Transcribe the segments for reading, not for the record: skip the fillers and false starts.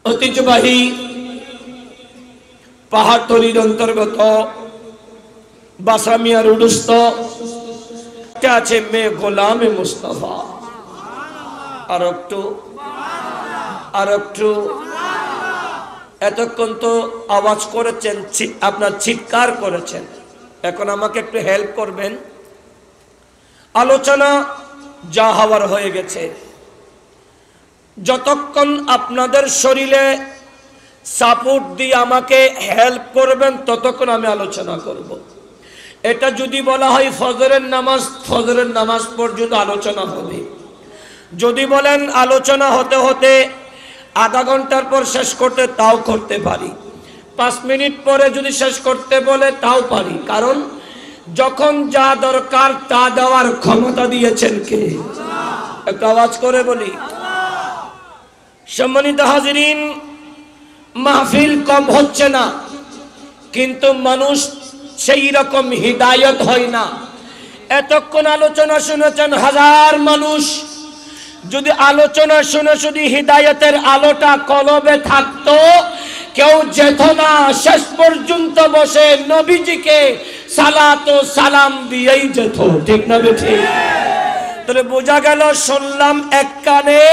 ঐতিহ্যবাহী পাহাড়তলির অন্তর্গত বাসামিয়া রুডস্থ আছে মেয়ে গোলামে মুস্তাফা। আর একটু এতক্ষণ তো আওয়াজ করেছেন, আপনার চিৎকার করেছেন, এখন আমাকে একটু হেল্প করবেন। আলোচনা যা হওয়ার হয়ে গেছে, যতক্ষণ আপনাদের শরীরে সাপোর্ট দিয়ে আমাকে হেল্প করবেন ততক্ষণ আমি আলোচনা করব। এটা যদি বলা হয় ফজরের নামাজ পর্যন্ত আলোচনা হবে। যদি বলেন আলোচনা হতে হতে আধা ঘন্টার পর শেষ করতে, তাও করতে পারি। 5 মিনিট পরে যদি শেষ করতে বলে তাও পারি, কারণ যখন যা দরকার তা দেওয়ার ক্ষমতা দিয়েছেন কে? একটু আওয়াজ করে বলি। সম্মানিত হাজিরিন, মাহফিল কম হচ্ছে না, কিন্তু মানুষ সেই রকম হিদায়ত হয় না। এতক্ষণ আলোচনা শুনেছেন হাজার মানুষ, যদি আলোচনা শুনে শুধু হিদায়তের আলোটা কলবে থাকতো, কেউ যেত না শেষ পর্যন্ত বসে নবীজিকে সালাত ও সালাম দিয়েই যেত। ঠিক না বেঠিক? তাহলে বোঝা গেল, শুনলাম এক কানে,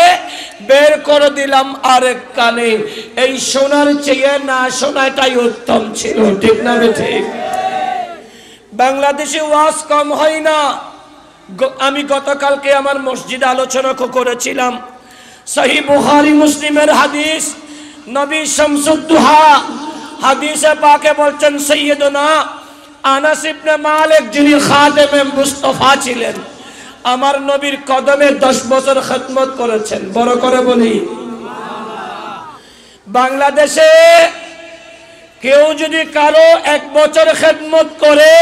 বের করে দিলাম আরেক কানে। এই শোনার চেয়ে না শোনাটাই উত্তম ছিল। ঠিক না বেঠিক? বাংলাদেশে ওয়াজ কম হয় না। আমি গতকালকে আমার মসজিদে আলোচনা করেছিলাম, সহিহ বুখারী মুসলিমের হাদিস, নবী শামসুদ্দোহা হাদিসে পাকে বলছেন, সাইয়্যিদুনা আনাস ইবনে মালিক যিনি খাদেমে মুস্তাফা ছিলেন, আমার নবীর কদমে 10 বছর খিদমত করেছেন। বড় করে বলি। বাংলাদেশে কেউ যদি কারো 1 বছর খিদমত করে,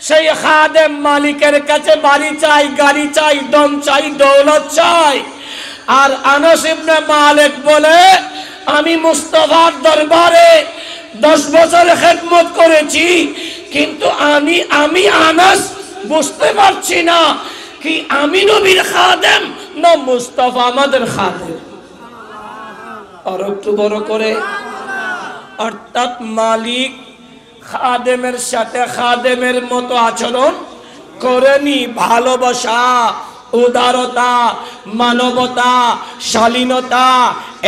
সেই খাদেম মালিকের কাছে বাড়ি চাই, গাড়ি চাই, দম চাই, দৌলত চাই। আর আনাস ইবনে মালিক বলে, আমি মুস্তাফার দরবারে 10 বছর খিদমত করেছি, কিন্তু আমি আনাস বুঝতে পারছি না কি আমি নবীর খাদেম না মুস্তাফা আমাদের খাদেম। আর একটু বড় করে, অর্থাৎ মালিক খাদেমের সাথে খাদেমের মতো আচরণ করেনি। ভালোবাসা, উদারতা, মানবতা, শালীনতা,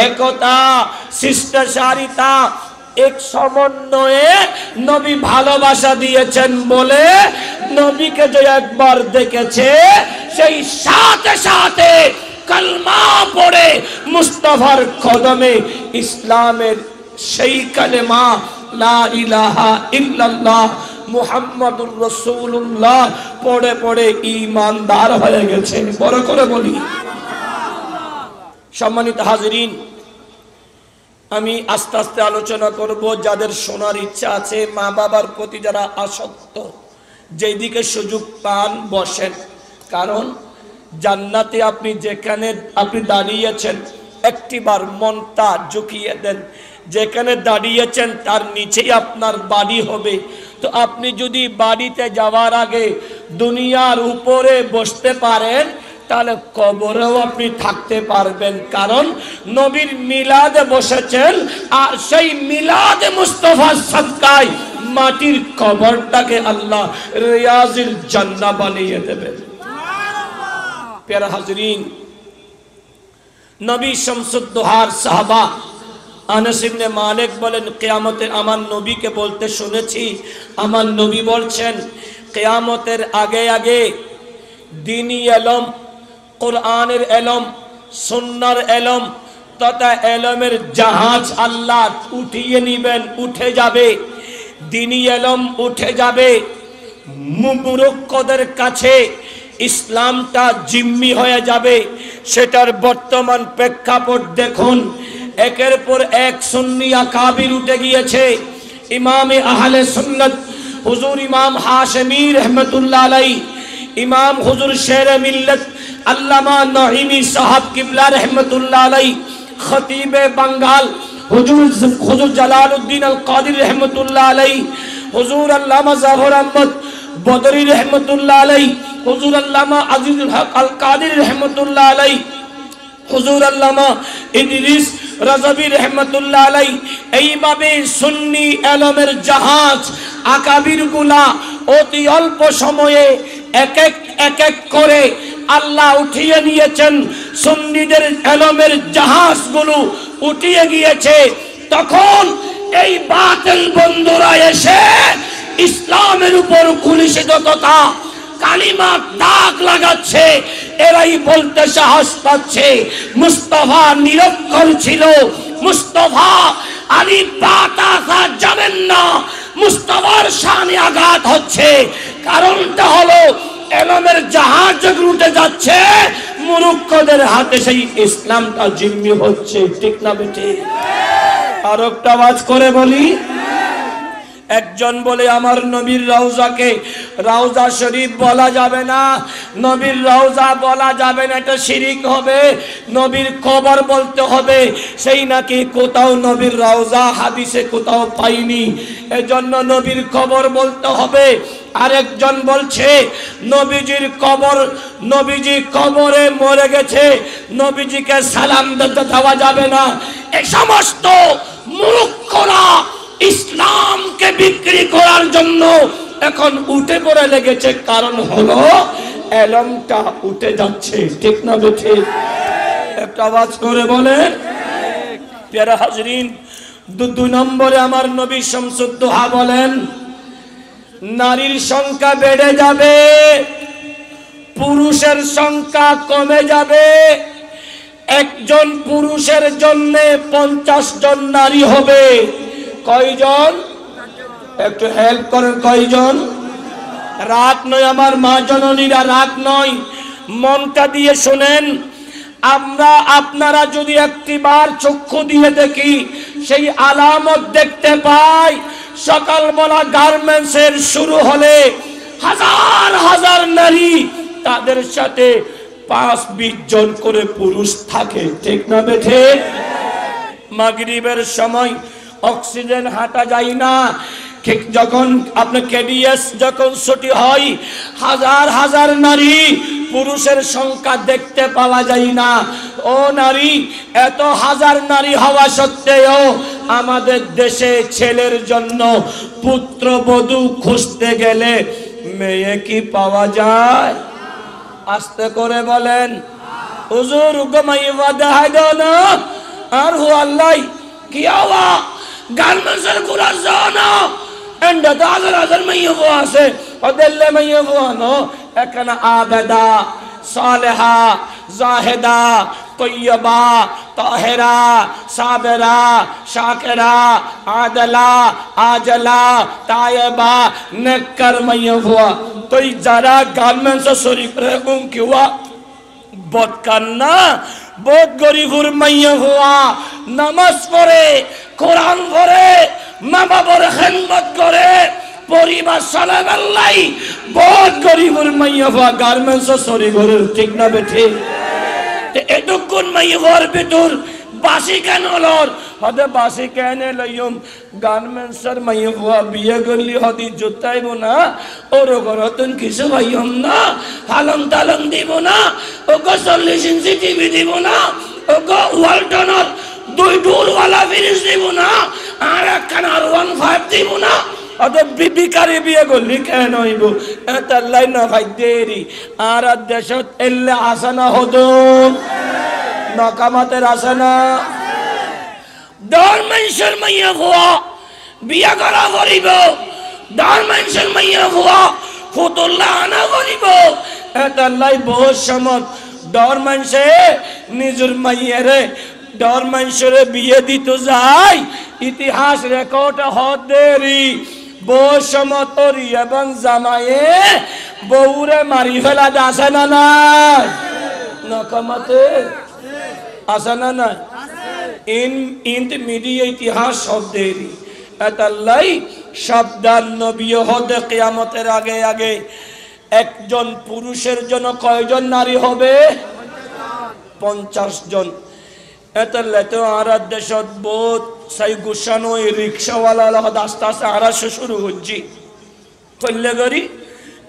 একতা, শিষ্টাচারিতা, এক সমন্বয়ে নবী ভালোবাসা দিয়েছেন বলে নবীকে যে একবার দেখেছে, সেই সাথে সাথে কালমা পড়ে মুস্তাফার কদমে ইসলামের সেই কালেমা লা ইলাহা ইল্লাল্লাহ মুহাম্মাদুর রাসূলুল্লাহ পড়ে পড়ে ঈমানদার হয়ে গেছে। বড় করে বলি। সম্মানিত হাজিরিন, আমি আস্তে আস্তে আলোচনা করব। যাদের শোনার ইচ্ছা আছে, মা বাবার প্রতি যারা আসক্ত, যেদিকে সুযোগ পান বসেন, কারণ জান্নাতে আপনি যেখানে আপনি দাঁড়িয়েছেন, একটিবার মনটা ঝুঁকিয়ে দেন, যেখানে দাঁড়িয়েছেন তার নিচেই আপনার বাড়ি হবে। তো আপনি যদি বাড়িতে যাওয়ার আগে দুনিয়ার উপরে বসতে পারেন, তাহলে কবরেও আপনি থাকতে পারবেন, কারণ নবীর মিলাদে বসেছেন। আর সেই মিলাদে মুস্তাফার সাদকায় মাটির কবরটাকে আল্লাহ রিয়াজুল জান্নাহ বানিয়ে দেবেন। প্যারা হাজরিন, নবী শামসুদ্দোহার সাহাবা আনাস ইবনে মালিক বলেন, কিয়ামতে আমার নবীকে বলতে শুনেছি, আমার নবী বলছেন, কিয়ামতের আগে আগে দ্বীনি ইলম, কোরআনের ইলম, সুন্নাহর ইলম তথা ইলমের জাহাজ আল্লাহ উঠিয়ে নেবেন, উঠে যাবে। দ্বীনি ইলম উঠে যাবে, মুরুক্কদের কাছে ইসলামটা জিম্মি হয়ে যাবে। সেটার বর্তমান প্রেক্ষাপট দেখুন। একের পর এক সুন্নি আকাবির উঠে গিয়েছে। ইমামে আহলে সুন্নাত হুজুর ইমাম হাশেমি রহমতুল্লাহ আলাইহি, ইমাম হুজুর শেরে মিল্লাত আল্লামা নঈমি সাহাব কিবলা রহমতুল্লাহ আলাইহি, খতিবে বাঙ্গাল হুজুর জালালউদ্দিন আল কাদির রহমতুল্লাহ আলাইহি, হুজুর আল্লামা জাফর আহমদ বদরি রহমতুল্লাহ আলাইহি, হুজুর আল্লামা আজিজুল হক আল কাদির রহমতুল্লাহ আলাইহি, হুজুর আল্লামা ইদরিস রাজাবি রহমতুল্লাহ আলাই এইভাবে সুন্নি এলমের জাহাজ আকাবির গুলা অতি অল্প সময়ে এক এক করে আল্লাহ উঠিয়ে নিয়েছেন। সুন্নিদের এলমের জাহাজগুলো উঠিয়ে গিয়েছে। তখন এই বাতিল বন্ধুরা এসে ইসলামের উপর কুলিশিততা কালিমার দাগ লাগাচ্ছে। এরাই বলতে সাহস পাচ্ছে মুস্তাফা নিরক্ষর ছিল, মুস্তাফা আলী বাতাসা জানেন না, মুস্তাফার শানে আঘাত হচ্ছে। কারণটা হলো এলমের জাহাজ যখন উঠে যাচ্ছে মুরুক্কদের হাতে সেই ইসলামটা জিম্মি হচ্ছে। ঠিক না বেঠে? আর একটা আওয়াজ করে বলি। একজন বলে আমার নবীর রওজাকে রওজা শরীফ বলা যাবে না, নবীর রওজা বলা যাবে না, এটা শিরিক হবে, নবীর কবর বলতে হবে। সেই নাকি কোথাও নবীর রওজা হাদিসে কোথাও পাইনি, এজন্য নবীর কবর বলতে হবে। আরেকজন বলছে নবীজির কবর, নবীজি কবরে মরে গেছে, নবীজিকে সালাম দেওয়া যাবে না। এই সমস্ত মূর্খরা ইসলামকে বিক্রি করার জন্য এখন উঠে পড়ে লেগেছে। কারণ হলো এলমটা উঠে যাচ্ছে। ঠিক না বেঠে? একটা আওয়াজ করে বলে। প্যারা হাজরিন, দুই নম্বরে আমার নবী শামসুদ্দোহা বলেন নারীর সংখ্যা বেড়ে যাবে, পুরুষের সংখ্যা কমে যাবে। একজন পুরুষের জন্য 50 জন নারী হবে। কয়জন? একটু হেল্প করেন। কয়জন? রাত নয় আমার মা জননীরা, রাত নয়, মনটা দিয়ে শুনেন। আমরা আপনারা যদি একটিবার চক্ষু দিয়ে দেখি সেই আলামত দেখতে পাই। সকালবেলা গার্মেন্টসের শুরু হলে হাজার হাজার নারী, তাদের সাথে 5-20 জন করে পুরুষ থাকে। ঠিক না বেঠে? মাগরিবের সময় অক্সিজেন হাঁটা যায় না। ঠিক যখন আপনার কেডিএস যখন ছুটি হয় হাজার হাজার নারী, পুরুষের সংখ্যা দেখতে পাওয়া যায় না। ও নারী, এত হাজার নারী হওয়া সত্ত্বেও আমাদের দেশে ছেলের জন্য পুত্রবধূ খুঁজতে গেলে মেয়ে কি পাওয়া যায়? আস্তে করে বলেন। হুজুর গমাইবা দেখাই দাও না। আর হু আল্লাহ কি আওয়া গার্মেন্টসের কুরার জানা এন্ডা হাজার হাজার মাইয়া হো আছে ওদেরলে মাইয়া হো আনো। এখানে আবেদা, সালেহা, জাহেদা, তৈয়বা, তাহেরা, সাবেরা, শাকেরা, আদলা, আজলা, তায়েবা, নেকর মাইয়া হুয়া। তো যারা গার্মেন্টস শরীফ রে উনকি হুয়া বদকান্না বহুত গরিবুর মাইয়া হুয়া, নামাজ পড়ে, কোরআন পড়ে, মা বাবার খেদমত করে, পরিবার চালাবার বহুত গরিবুর মাইয়া হুয়া গার্মেন্টস শরীফের। ঠিক না বেঠে? এতক্ষণ মাইয়া হওয়ার ভেতর বাসি কেন লর হতে বাসি কেন লইম গার্মেন্টসের মাইয়া হওয়া বিয়ে করলি হতি জোতাইব না, ওর ঘরতন কিছু ভাইম না, হালং তালং দিব না, ওকে 40 ইঞ্চি টিভি দিব না, ওকে ওয়ালটনের 2 ডোরওয়ালা ফ্রিজ দিব না, আর একখান R15 দিব না। অত বিকারে বিয়ে করলি কেন হইব? তার লাইন ভাই দেরি আর দেশত এলে আসে না হতো নকামাতের আসে না। ধর্মেশ্বর মাইয়া হওয়া বিয়া করা করিব, ধর্মেশ্বর মাইয়া হওয়া ফুতুল্লাহ আনা করিব। তার লাই বহুত সময় ধর্মেশে নিজের মাইয়ারে ধর্মেশ্বরে বিয়ে দিত যায়। ইতিহাস রেকর্ড হত দেরি বহুত সময় তরি এবং জামায়ে বউরে মারি ফেলা আসে না নাই? নকামাতে আসে না নাই? ইন্টারমিডিয়েট ইতিহাস সব দেরি। এতাল্লাই সাবধান, নবী হতে কিয়ামতের আগে আগে একজন পুরুষের জন্য কয়জন নারী হবে? 50 জন। এতাল্লাই তো আর দেশত বহুত সাই গুসানো রিক্সাওয়ালা আস্তে আস্তে আর শুরু হচ্ছি করলে করি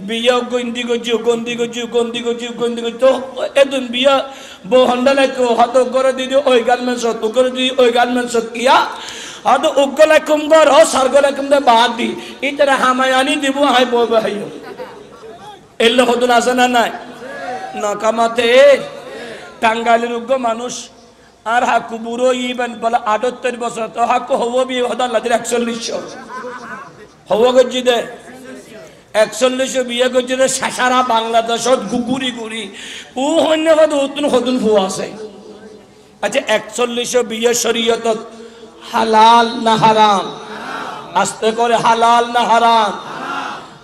বিয়া গন্দি গজি তো এদিন বিয়া বউ হন্ডালে হত করে দিদি ওই গার্মেন্টস তো করে দিদি ওই গার্মেন্টস কিয়া হয়তো উগলে কুমগর হ সারগলে কুমদে বাদ দি ইতরে হামায়ানি দিব হাই বউ ভাই এল্লো হদুন আছে না নাই না কামাতে টাঙ্গাইলের উগ্র মানুষ আর হাকু বুড়ো ইবেন বলে 78 বছর তো হাকু হবো বি হদার লাদির 41 হবো গজি দে 41 বিয়ে গজি দে সারা বাংলাদেশত গুগুরি গুরি ও হন্য হদু উতুন হদুন ফু আছে আচ্ছা 41 বিয়ে শরীয়তত হালাল না হারাম আস্তে করে হালাল না হারাম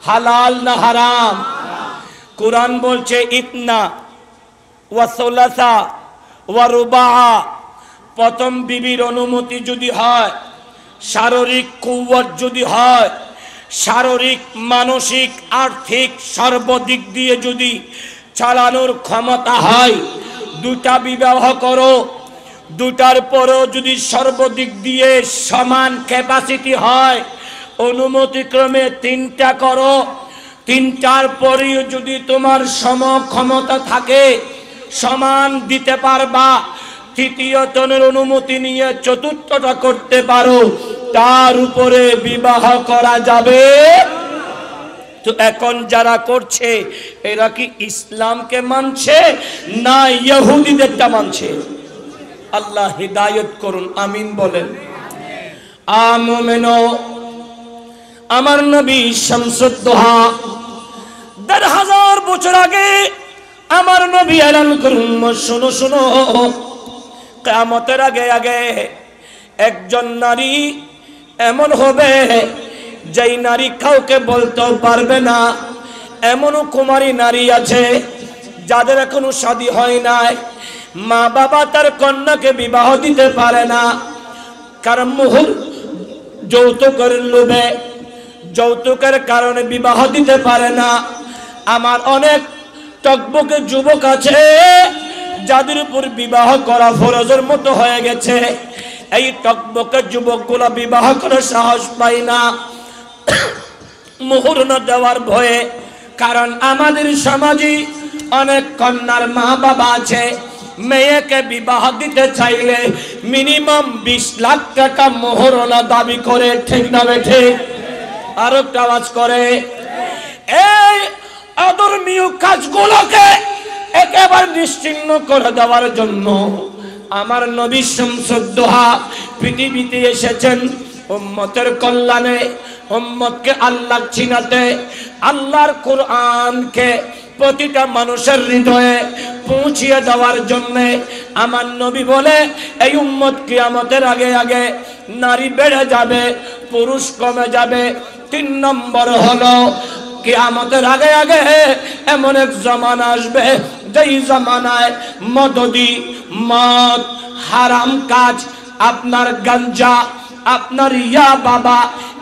হালাল না হারাম কুরআন বলছে ইতনা ওয়া সুলাসা ওয়া রুবা প্রথম বিবির অনুমতি যদি হয় শারীরিক কুওয়াত যদি হয় শারীরিক মানসিক আর্থিক সর্বদিক দিয়ে যদি চালানোর ক্ষমতা হয় দুটা বিবাহ করো দুটার পরেও যদি সর্বদিক দিয়ে সমান ক্যাপাসিটি হয় অনুমতিক্রমে তিনটা করো তিনটার পরেও যদি তোমার সমক্ষমতা থাকে সমান দিতে পারবা তৃতীয় জনের অনুমতি নিয়ে চতুর্থটা করতে পারো তার উপরে বিবাহ করা যাবে তো এখন যারা করছে এরা কি ইসলামকে মানছে না ইহুদিদেরটা মানছে আল্লাহ হিদায়াত করুন আমিন বলেন আমিন আমার নবী শামসুদ দোহা ১০০০ বছর আগে আমার নবী এলান করুন শোনো শোনো কিয়ামতের আগে আগে একজন নারী এমন হবে যেই নারী কাউকে বলতে পারবে না এমনও কুমারী নারী আছে যাদের এখনো শাদী হয় নাই মা বাবা তার কন্যাকে বিবাহ দিতে পারে না কারণ মুহুর যৌতুকের লোভে যৌতুকের কারণে বিবাহ দিতে পারে না আমার অনেক টকবকে যুবক আছে যাদের উপর বিবাহ করা ফরজের মতো হয়ে গেছে এই টকবকে যুবকগুলো বিবাহ করে সাহস পায় না মুহুর না দেওয়ার ভয়ে কারণ আমাদের সমাজে অনেক কন্যার মা বাবা আছে মেয়েকে বিবাহ দিতে চাইলে মিনিমাম 20 লাখ টাকা মোহরনা দাবি করে ঠিক না বেঠে আর একটা আওয়াজ করে এই অধর্মীয় কাজগুলোকে একেবারে নিশ্চিহ্ন করে দেওয়ার জন্য আমার নবী শামসুদ দোহা পৃথিবীতে এসেছেন উম্মতের কল্যাণে উম্মতকে আল্লাহ চিনাতে আল্লাহর কোরআনকে প্রতিটা মানুষের হৃদয়ে পৌঁছিয়ে দেওয়ার জন্য আমার নবী বলে এই উম্মত কিয়ামতের আগে আগে নারী বেড়ে যাবে পুরুষ কমে যাবে 3 নম্বর হলো কিয়ামতের আগে আগে এমন এক জামানা আসবে যেই জামানায় মদদি মদ হারাম কাজ আপনার গাঞ্জা আপনার ইয়া বাবা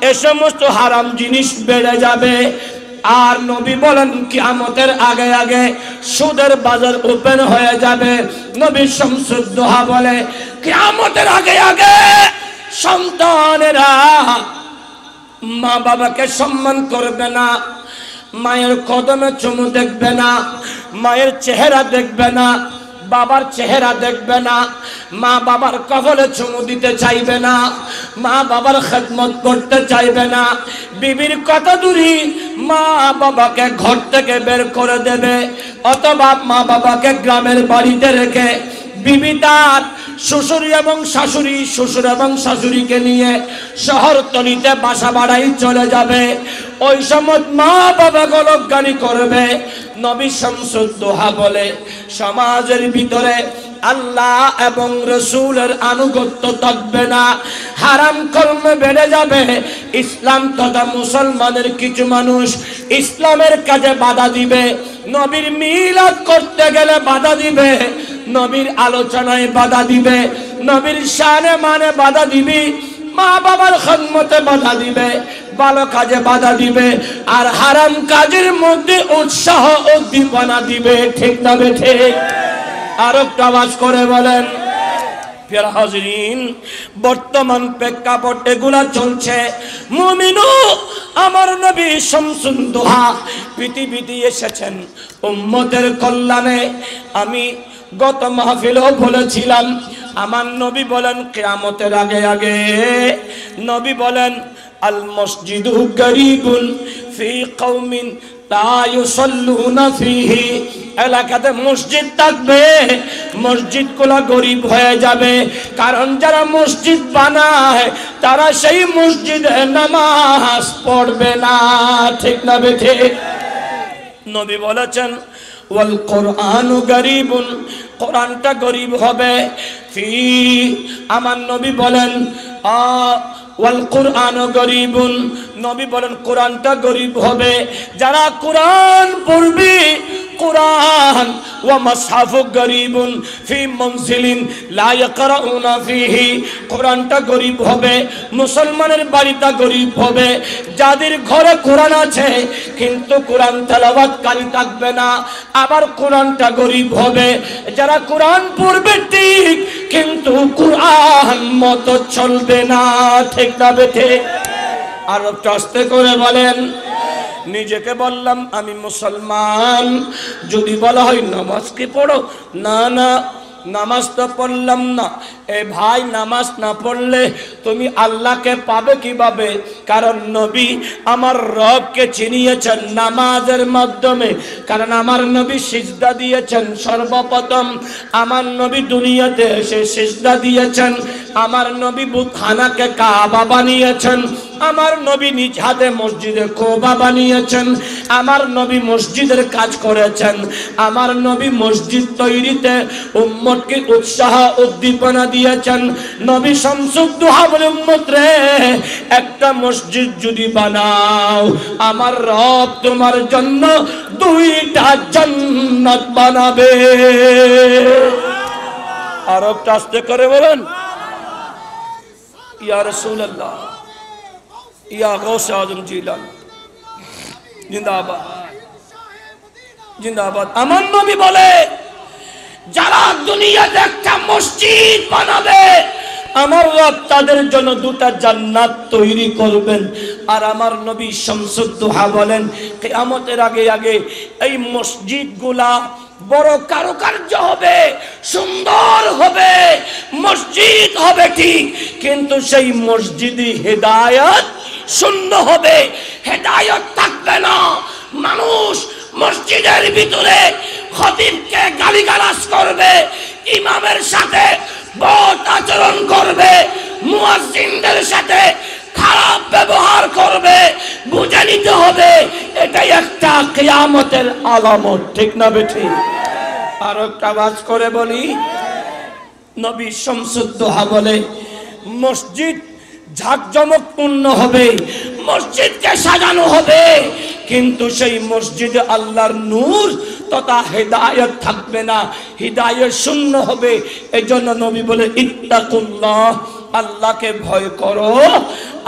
এ সমস্ত হারাম জিনিস বেড়ে যাবে আর নবী বলেন কিয়ামতের আগে আগে সুদের বাজার ওপেন হয়ে যাবে নবী শামসুদ দোহা বলে কিয়ামতের আগে আগে সন্তানেরা মা বাবাকে সম্মান করবে না মায়ের কদমে চুমু দেখবে না মায়ের চেহারা দেখবে না বাবার চেহারা দেখবে না মা বাবার কবলে চুমু দিতে চাইবে না মা বাবার খেদমত করতে চাইবে না বিবির কত দূরই মা বাবাকে ঘর থেকে বের করে দেবে অথবা মা বাবাকে গ্রামের বাড়িতে রেখে বিবি তার শ্বশুর এবং শাশুড়িকে নিয়ে শহরতলিতে বাসা বাড়াই চলে যাবে ওই সময় মা বাবা গলজ্ঞানী করবে নবী শামসুদ দোহা বলে সমাজের ভিতরে আল্লাহ এবং রাসূলের আনুগত্য থাকবে না হারাম কর্মে বেড়ে যাবে ইসলাম তথা মুসলমানের কিছু মানুষ ইসলামের কাজে বাধা দিবে নবীর মিলাদ করতে গেলে বাধা দিবে নবীর আলোচনায় বাধা দিবে নবীর শানে মানে বাধা দিবি মা বাবার খিদমতে বাধা দিবে ভালো কাজে বাধা দিবে আর হারাম কাজের মধ্যে উৎসাহ উদ্দীপনা দিবে ঠিক না ঠিক আর একটা আওয়াজ করে বলেন প্রিয় হাজরিন বর্তমান প্রেক্ষাপট এগুলা চলছে মুমিনু আমার নবী শামসুন দুহা পৃথিবীতে এসেছেন উম্মতের কল্যাণে। আমি গত মাহফিলেও বলেছিলাম, আমার নবী বলেন কিয়ামতের আগে আগে নবী বলেন আল মসজিদু গরীবুন ফি কওমিন লা ইউসাল্লুনা ফিহি। এলাকাতে মসজিদ থাকবে, মসজিদগুলো গরিব হয়ে যাবে, কারণ যারা মসজিদ বানায় তারা সেই মসজিদে নামাজ পড়বে না। ঠিক না বেঠে? নবী বলেছেন ওয়াল কোরআনু গরীবুন, কোরআনটা গরিব হবে। ফি, আমার নবী বলেন ওয়াল কোরআনু গরীবুন, নবী বলেন কোরআনটা গরিব হবে। যারা কোরআন পড়বে, কোরআন ওয়া মাসহাফু গরীবুন ফি মানজিলিন লা ইয়াকরাউনা ফিহি, কোরআনটা গরিব হবে, মুসলমানের বাড়িটা গরিব হবে। যাদের ঘরে কোরআন আছে কিন্তু কোরআন তেলাওয়াতকারী থাকবে না, আবার কোরআনটা গরিব হবে। যারা কোরআন পড়বে ঠিক, কিন্তু কোরআন মতো চলবে না। ঠিক না বেঠে? আর আস্তে করে বলেন। নিজেকে বললাম আমি মুসলমান, যদি বলা হয় নামাজ কি পড়ো, না না নামাজ তো পড়লাম না। এ ভাই, নামাজ না পড়লে তুমি আল্লাহকে পাবে কিভাবে? কারণ নবী আমার রবকে চিনিয়েছেন নামাজের মাধ্যমে। কারণ আমার নবী সিজদা দিয়েছেন সর্বপ্রথম, আমার নবী দুনিয়াতে এসে সিজদা দিয়েছেন, আমার নবী বুতখানাকে কাবা বানিয়েছেন, আমার নবী নিজ হাতে মসজিদে কোবা বানিয়েছেন, আমার নবী মসজিদের কাজ করেছেন, আমার নবী মসজিদ তৈরিতে উম্মতকে উৎসাহ উদ্দীপনা দিয়েছেন। নবী শামসুদ দুহা বলে উম্মত রে, একটা মসজিদ যদি বানাও আমার রব তোমার জন্য 2টা জান্নাত বানাবে। আর একটু আস্তে করে বলেন ইয়া রাসূলুল্লাহ, ইয়া গৌসে আজম জিলানী জিন্দাবাদ জিন্দাবাদ। আমার নবী বলে যারা দুনিয়াতে একটা মসজিদ বানাবে আমার রব তাদের জন্য 2টা জান্নাত তৈরি করবেন। আর আমার নবী শামসুদ দুহা বলেন কিয়ামতের আগে আগে এই মসজিদগুলা বড় কারুকার্য হবে, সুন্দর হবে, মসজিদ হবে ঠিক, কিন্তু সেই মসজিদে হেদায়েত শূন্য হবে, হেদায়েত থাকবে না। মানুষ মসজিদের ভিতরে খতিবকে গালিগালাজ করবে, ইমামের সাথে বদ আচরণ করবে, মুয়াজ্জিনদের সাথে খারাপ ব্যবহার করবে। বুঝে নিতে হবে এটাই একটা কিয়ামতের আলামত। ঠিক না বেঠি? আর একটা আওয়াজ করে বলি, নবী শামসুদ দুহা বলে মসজিদ ঝাঁকজমকপূর্ণ হবে, মসজিদকে সাজানো হবে, কিন্তু সেই মসজিদে আল্লাহর নূর তথা হেদায়েত থাকবে না, হিদায়েত শূন্য হবে। এজন্য নবী বলে ইত্তাকুল্লাহ, আল্লাহকে ভয় করো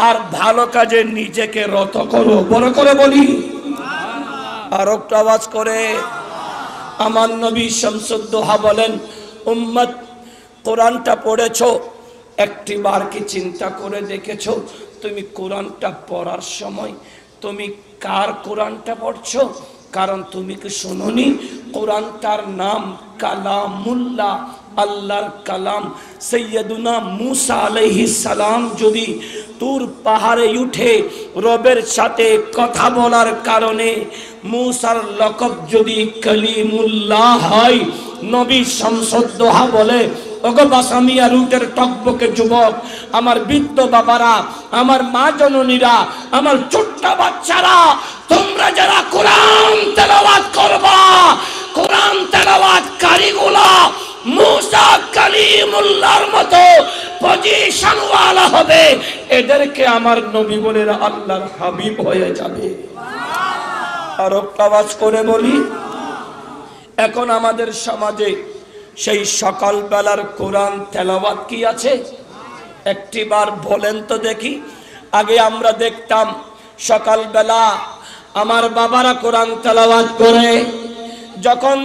আর ভালো কাজে নিজেকে রত করো। বড় করে বলি আর একটা আওয়াজ করে। আমার নবী শামসুদ দুহা বলেন উম্মত কোরআনটা পড়েছো, একটি বার কি চিন্তা করে দেখেছো তুমি কোরআনটা পড়ার সময় তুমি কার কোরআনটা পড়ছো? কারণ তুমি কি শুনোনি কোরআনটার নাম কালামুল্লাহ, আল্লাহর কালাম। সৈয়দুনা মুসা আলাইহিস সালাম যদি তুর পাহাড়ে উঠে রবের সাথে কথা বলার কারণে মুসার লকব যদি কালিমুল্লাহ হয়, নবী শামসুদ দুহা বলে ওগো বাসামিয়া রুটের টকবকে যুবক, আমার বৃদ্ধ বাবারা, আমার মা জননীরা, আমার ছোট্ট বাচ্চারা, তোমরা যারা কোরআন তেলাওয়াত করবা, কোরআন তেলাওয়াত কারীগুলা মুসা কালিমুল্লাহর মতো পজিশন ওয়ালা হবে, এদেরকে আমার নবী বলে আল্লাহর হাবিব হয়ে যাবে। আর আওয়াজ করে বলি, এখন আমাদের সমাজে সেই সকাল বেলার কোরআন তেলাওয়াত কি আছে? একটিবার বলেন তো দেখি। আগে আমরা দেখতাম সকাল বেলা আমার বাবারা কোরআন তেলাওয়াত করে। যখন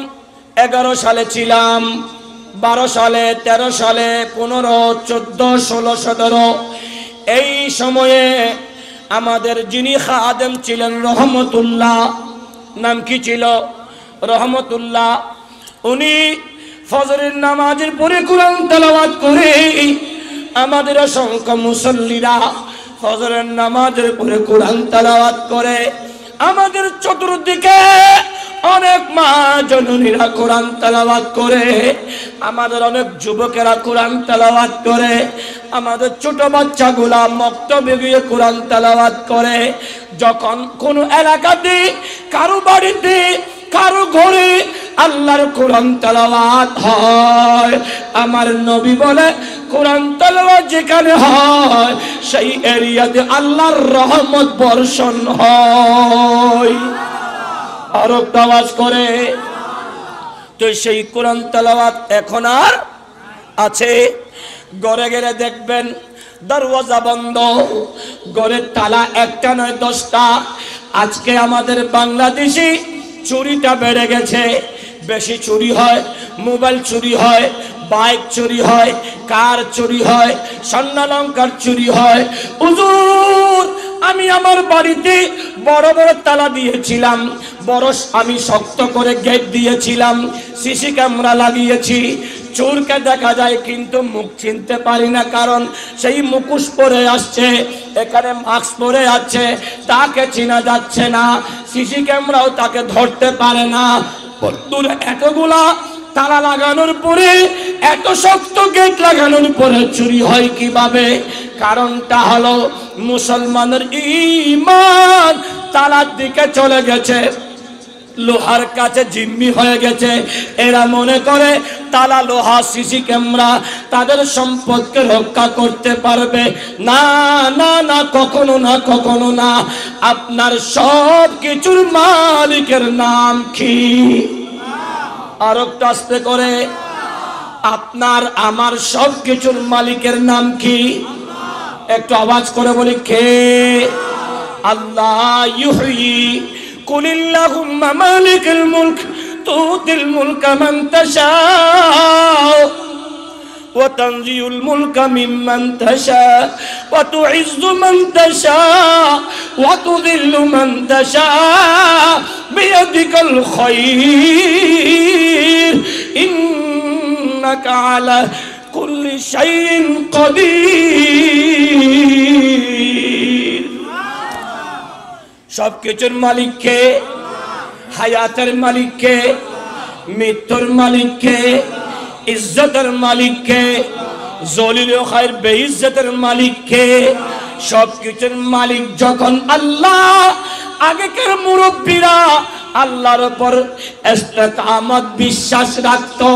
11 সালে ছিলাম, 12 সালে, 13 সালে, 15, 14, 16, 17 এই সময়ে আমাদের যিনি খাদেম ছিলেন রহমতুল্লাহ, নাম কি ছিল? রহমতুল্লাহ। উনি ফজরের নামাজের পরে কোরআন তেলাওয়াত করে আমাদের অসংখ্য মুসল্লিরা ফজরের নামাজের পরে কোরআন তেলাওয়াত করে। আমাদের চতুর্দিকে অনেক মা জননীরা কোরআন তেলাওয়াত করে, আমাদের অনেক যুবকেরা কোরআন তেলাওয়াত করে, আমাদের ছোট বাচ্চাগুলা মক্তবে গিয়ে কোরআন তেলাওয়াত করে। যখন কোন এলাকাতে কারো বাড়িতে কারো ঘরে আল্লাহর কোরআন তেলাওয়াত হয়, আমার নবী বলে কোরআন তেলাওয়াত যেখানে হয় সেই এরিয়াতে আল্লাহর রহমত বর্ষণ হয়। আর আওয়াজ করে। তো সেই কোরআন তেলাওয়াত এখন আর আছে? ঘরে গেলে দেখবেন দরওয়াজা বন্ধ, ঘরের তালা একটা নয় 10টা। আজকে আমাদের বাংলাদেশি চুরিটা বেড়ে গেছে, বেশি চুরি হয়, মোবাইল চুরি হয়, বাইক চুরি হয়, কার চুরি হয়, স্বর্ণালংকার চুরি হয়। হুজুর আমি আমার বাড়িতে বড় বড় তালা দিয়েছিলাম, বড় আমি শক্ত করে গেট দিয়েছিলাম, সিসি ক্যামেরা লাগিয়েছি, চোরকে দেখা যায় কিন্তু মুখ চিনতে পারি না, কারণ সেই মুখোশ পরে আসছে, এখানে মাস্ক পরে আছে, তাকে চেনা যাচ্ছে না, সিসি ক্যামেরাও তাকে ধরতে পারে না। দূরে এতগুলা তালা লাগানোর পরে, এত শক্ত গেট লাগানোর পরে চুরি হয় কিভাবে? কারণটা হলো মুসলমানের ঈমান তালার দিকে চলে গেছে, লোহার কাছে জিম্মি হয়ে গেছে। এরা মনে করে তালা, লোহা, সিসি ক্যামেরা তাদের সম্পদকে রক্ষা করতে পারবে। না না না, কখনো না, কখনো না। আপনার সব কিছুর মালিকের নাম কি? আর একটু আস্তে করে। আপনার আমার সব কিছুর মালিকের নাম কি? একটু আওয়াজ করে বলি, কে? আল্লাহ। ইউহয়ি কুলিল্লাহুম্মা মালিকাল মুলক তুতিল মুলকা মান তাশাউ ওয়া তানজিউল মুলকা মিম্মান তাশাউ ওয়া তুইজ্জু মান তাশাউ ওয়া তুযিল্লু মান তাশাউ বিয়াদিকাল খায়র ইন্নাকা আলা কুল্লি শাইইন কাদির। সবকিছুর মালিক কে? হায়াতের মালিক কে? মৃত্যুর মালিক কে? ইজ্জতের মালিক কে? জলিল ও খায়র বেইজ্জতের মালিক কে? সবকিছুর মালিক যখন আল্লাহ, আগেকার মুরব্বীরা আল্লাহর উপর ইস্তেকামত বিশ্বাস রাখতো।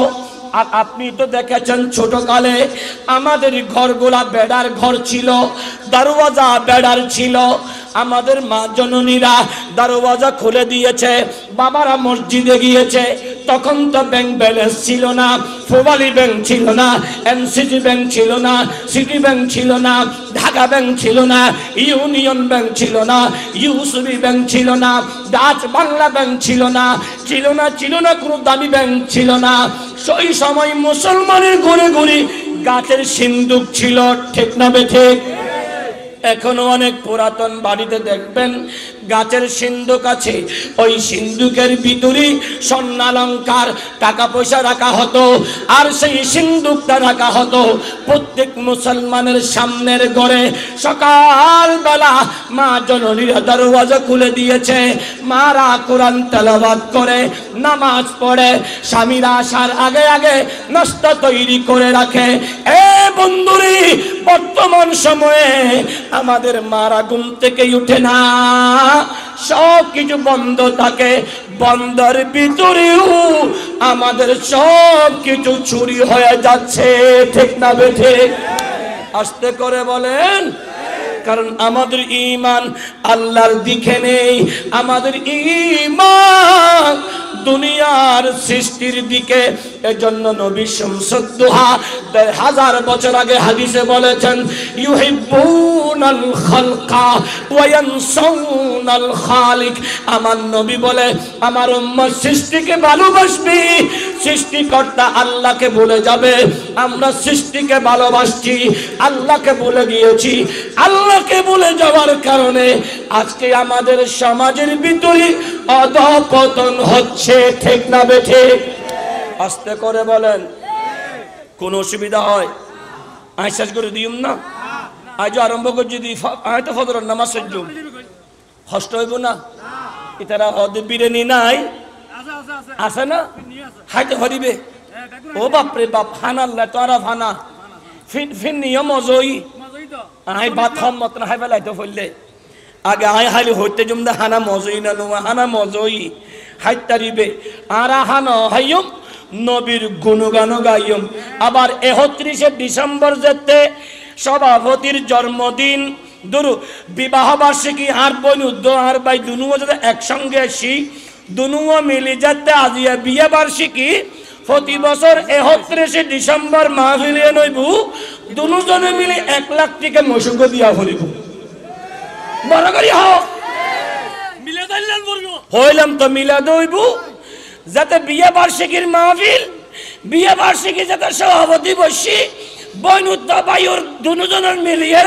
আর আপনি তো দেখেছেন ছোটকালে আমাদের ঘরগুলা বেড়ার ঘর ছিল, দরওয়াজা বেড়ার ছিল। আমাদের মা জননীরা দরওয়াজা খুলে দিয়েছে, বাবারা মসজিদে গিয়েছে। তখন তো ব্যাংক ব্যালেন্স ছিল না, ফোবালি ব্যাংক ছিল না, এনসিসি ব্যাংক ছিল না, সিটি ব্যাংক ছিল না, ঢাকা ব্যাংক ছিল না, ইউনিয়ন ব্যাংক ছিল না, ইউসিবি ব্যাংক ছিল না, ডাচ বাংলা ব্যাংক ছিল না, ছিল না কোনো দামি ব্যাংক ছিল না। সেই সময় মুসলমানের ঘরে ঘরে গাছের সিন্দুক ছিল, ঠিক না বেঠিক? এখনো অনেক পুরাতন বাড়িতে দেখবেন গাছের সিন্দুক আছে, ওই সিন্দুকের ভিতরে স্বর্ণালংকার টাকা পয়সা রাখা হতো, আর সেই সিন্দুকটা রাখা হতো প্রত্যেক মুসলমানের সামনের ঘরে। সকালবেলা মা জননীরা দরওয়াজা খুলে দিয়েছে, মারা কোরআন তেলাওয়াত করে, নামাজ পড়ে, স্বামীরা আসার আগে আগে নাস্তা তৈরি করে রাখে। এ বন্ধুরে, বর্তমান সময়ে আমাদের মারা ঘুম থেকে উঠে না, সব কিছু বন্ধ থাকে, বন্ধের ভিতরেও আমাদের সব কিছু চুরি হয়ে যাচ্ছে, ঠিক না বেঠিক? আস্তে করে বলেন। কারণ আমাদের ঈমান আল্লাহর দিকে নেই, আমাদের ঈমান দুনিয়ার সৃষ্টির দিকে। এজন্য নবী শামসুদ্দোহা 1000 বছর আগে হাদিসে বলেছেন, ইউহিব্বুনাল খালকা ওয়া ইয়ানসাউনাল খালিক। আমার নবী বলে, আমার উম্মত সৃষ্টিকে ভালোবাসবে, সৃষ্টিকর্তা আল্লাহকে ভুলে যাবে। আমরা সৃষ্টিকে ভালোবাসছি, আল্লাহকে ভুলে গিয়েছি। আল্লাহকে আল্লাহকে ভুলে যাওয়ার কারণে আজকে আমাদের সমাজের ভিতরে অধঃপতন হচ্ছে, ঠিক না বেঠে? আস্তে করে বলেন, কোন অসুবিধা হয়? আমি শেষ করে দিম না, আজ আরম্ভ করে যদি আমি তো ফজরের নামাজ সজ্জুম কষ্ট হইব না? এটারা হদে বিরিয়ানি নাই আছে না, খাইতে হরিবে। ও বাপরে বাপ, হানাল্লা তোরা ফানা ফিন ফিন নিয়ম অজয়ী আই ভাত সম্মত না হাই বেলাইতে ফেললে আগে আই হাইলে হইতে জমদা হানা মজই না নোয়া হানা মজই হাইতারিবে আর হানা হাইয়ম নবীর গুণগান গাইয়ম। আবার 31শে ডিসেম্বর যেতে সভাপতির জন্মদিন দুরু বিবাহ বার্ষিকী আর বইন আর ভাই দুনুও যাতে একসঙ্গে আসি, দুনুও মিলি যাতে আজিয়া বিয়ে বার্ষিকী প্রতি বছর 31শে ডিসেম্বর মাহফিলে নইবু, দুজনে মিলে 1 লাখ টাকা মসুক দিয়া ফলিব। বড় করি হোক হইলাম তো মিলা দইব যাতে বিয়ে বার্ষিকীর মাহফিল, বিয়ে বার্ষিকী যাতে সভাপতি বসি বইনুদ্দা বায়ুর দুজনের মিলিয়ে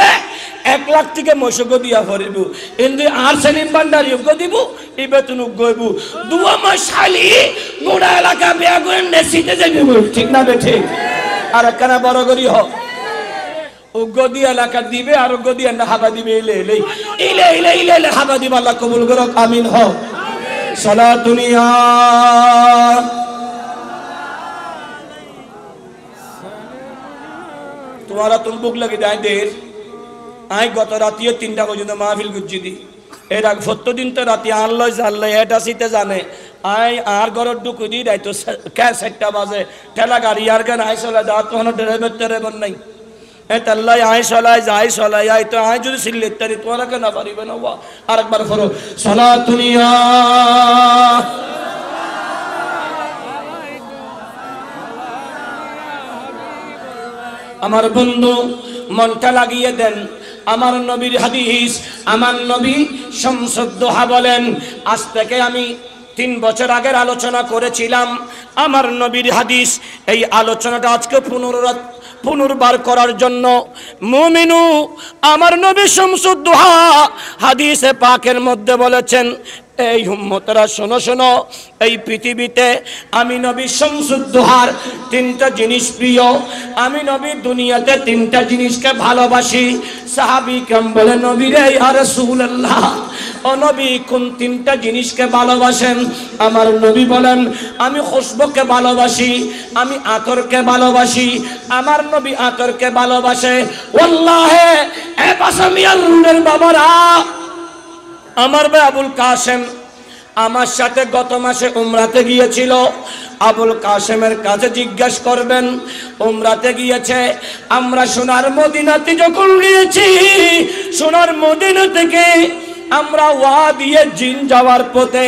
1 লাখ টাকা মসুক দিয়া ফলিব। কিন্তু আর সেলিম ভান্ডারি দিব এই বেতন গইব দুয়া মাস শালি গোড়া এলাকা বিয়া করে নেসিতে যাইব, ঠিক না বেঠে? আর কেন বড় করি হোক উগদি এলাকা দিবে আর উগদি এন্ড হাবা দিবে, ইলে ইলে ইলে ইলে ইলে ইলে হাবা দিবে। আল্লাহ কবুল করুক, আমিন হোক। সালাতুনিয়া তোমারা তুমি বুক লাগি দেয় দের আই গত রাতিও 3টা পর্যন্ত মাহফিল গুজি দি এর আগ 70 দিন তো রাতি আনলো জানলো এটা সিতে জানে আই আর ঘরের ঢুকু দি রাইতো 4টা বাজে ঠেলা গাড়ি আর গান আই চলে যা তো ড্রাইভার নাই এতাল্লাই আই চলাই যাই চলাই আই তো আই যদি সিল্লে তারি তোরা কেন পারিবে না? আরেকবার করো সালাতুনিয়া আমার বন্ধু মনটা লাগিয়ে দেন। আমার নবীর হাদিস, আমার নবী শামসুদ্দোহা বলেন, আজ থেকে আমি 3 বছর আগের আলোচনা করেছিলাম আমার নবীর হাদিস। এই আলোচনাটা আজকে পুনর্বার করার জন্য মুমিনু আমার নবী শামসুদ্দোহা হাদিসে পাকের মধ্যে বলেছেন, এই উম্মতরা শোনো শোনো, এই পৃথিবীতে আমি নবী শামসুদ্দোহার 3টা জিনিস প্রিয়। আমি নবী দুনিয়াতে 3টা জিনিসকে ভালোবাসি। সাহাবী কেম বলে, নবী রে ইয়া রাসূলুল্লাহ, ও নবী কোন 3টা জিনিসকে ভালোবাসেন? আমার নবী বলেন, আমি খুশবুকে ভালোবাসি, আমি আতরকে ভালোবাসি। আমার নবী আতরকে ভালোবাসে। ওয়াল্লাহি এ বাসামিয়ার রুনের বাবারা, আমার ভাই আবুল কাসেম আমার সাথে গত মাসে উমরাতে গিয়েছিল। আবুল কাসেমের কাছে জিজ্ঞাসা করবেন, উমরাতে গিয়েছে। আমরা সোনার মদিনাতে যখন গিয়েছি, সোনার মদিনা থেকে আমরা ওয়াদিয়ে জিন যাওয়ার পথে,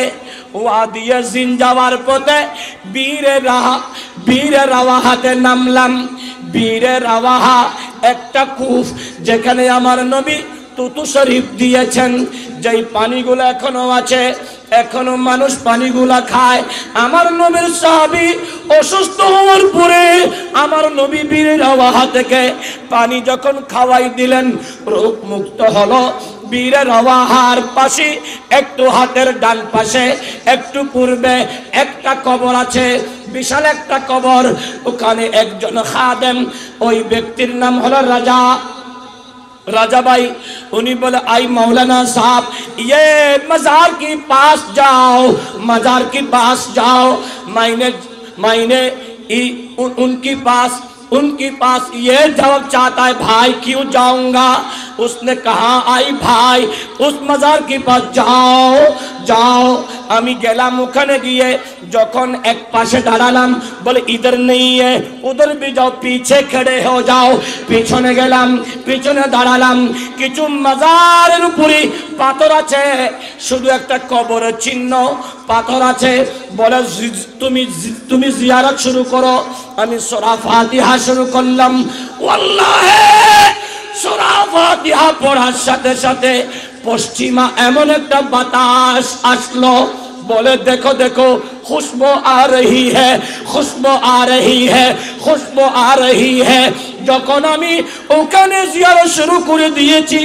ওয়াদিয়ে জিন যাওয়ার পথে বীরে রাওয়াহাতে নামলাম। বীরে রাওয়াহা একটা কূপ, যেখানে আমার নবী তুতু শরীফ দিয়েছেন, যেই পানিগুলো এখনো আছে, এখনো মানুষ পানিগুলা খায়। আমার নবীর সাহাবী অসুস্থ হওয়ার পরে আমার নবী বীরে রাওয়াহা থেকে পানি যখন খাওয়াই দিলেন, রোগ মুক্ত হলো। বীরে রাওয়াহার পাশে একটু হাতের ডান পাশে একটু পূর্বে একটা কবর আছে, বিশাল একটা কবর। ওখানে একজন খাদেম, ওই ব্যক্তির নাম হলো राजा भाई, उन्हीं बोले आई मौलाना साहब ये मज़ार के पास जाओ, मज़ार के पास जाओ। मैंने उनके पास ये जवाब चाहता है, भाई क्यों जाऊंगा? उसने कहा आई भाई उस मज़ार के पास जाओ जाओ। আমি গেলাম, ওখানে গিয়ে যখন এক পাশে দাঁড়ালাম, বলে ইধর নেই है उधर भी जाओ, पीछे खड़े हो जाओ। পিছনে গেলাম, পিছনে দাঁড়ালাম। কিছু মাজারের উপরে পাথর আছে, শুধু একটা কবরের চিহ্ন, পাথর আছে। বলে তুমি জিয়ারত শুরু করো। আমি সূরা ফাতিহা শুরু করলাম। ওয়াল্লাহি সূরা ফাতিহা পড়ার সাথে সাথে পশ্চিমা এমন একটা বাতাস আসলো, बोले देखो देखो खुशबू आ रही है, खुशबू आ रही है, खुशबू आ रही है। যখন আমি ওখানে জিয়ারত শুরু করে দিয়েছি,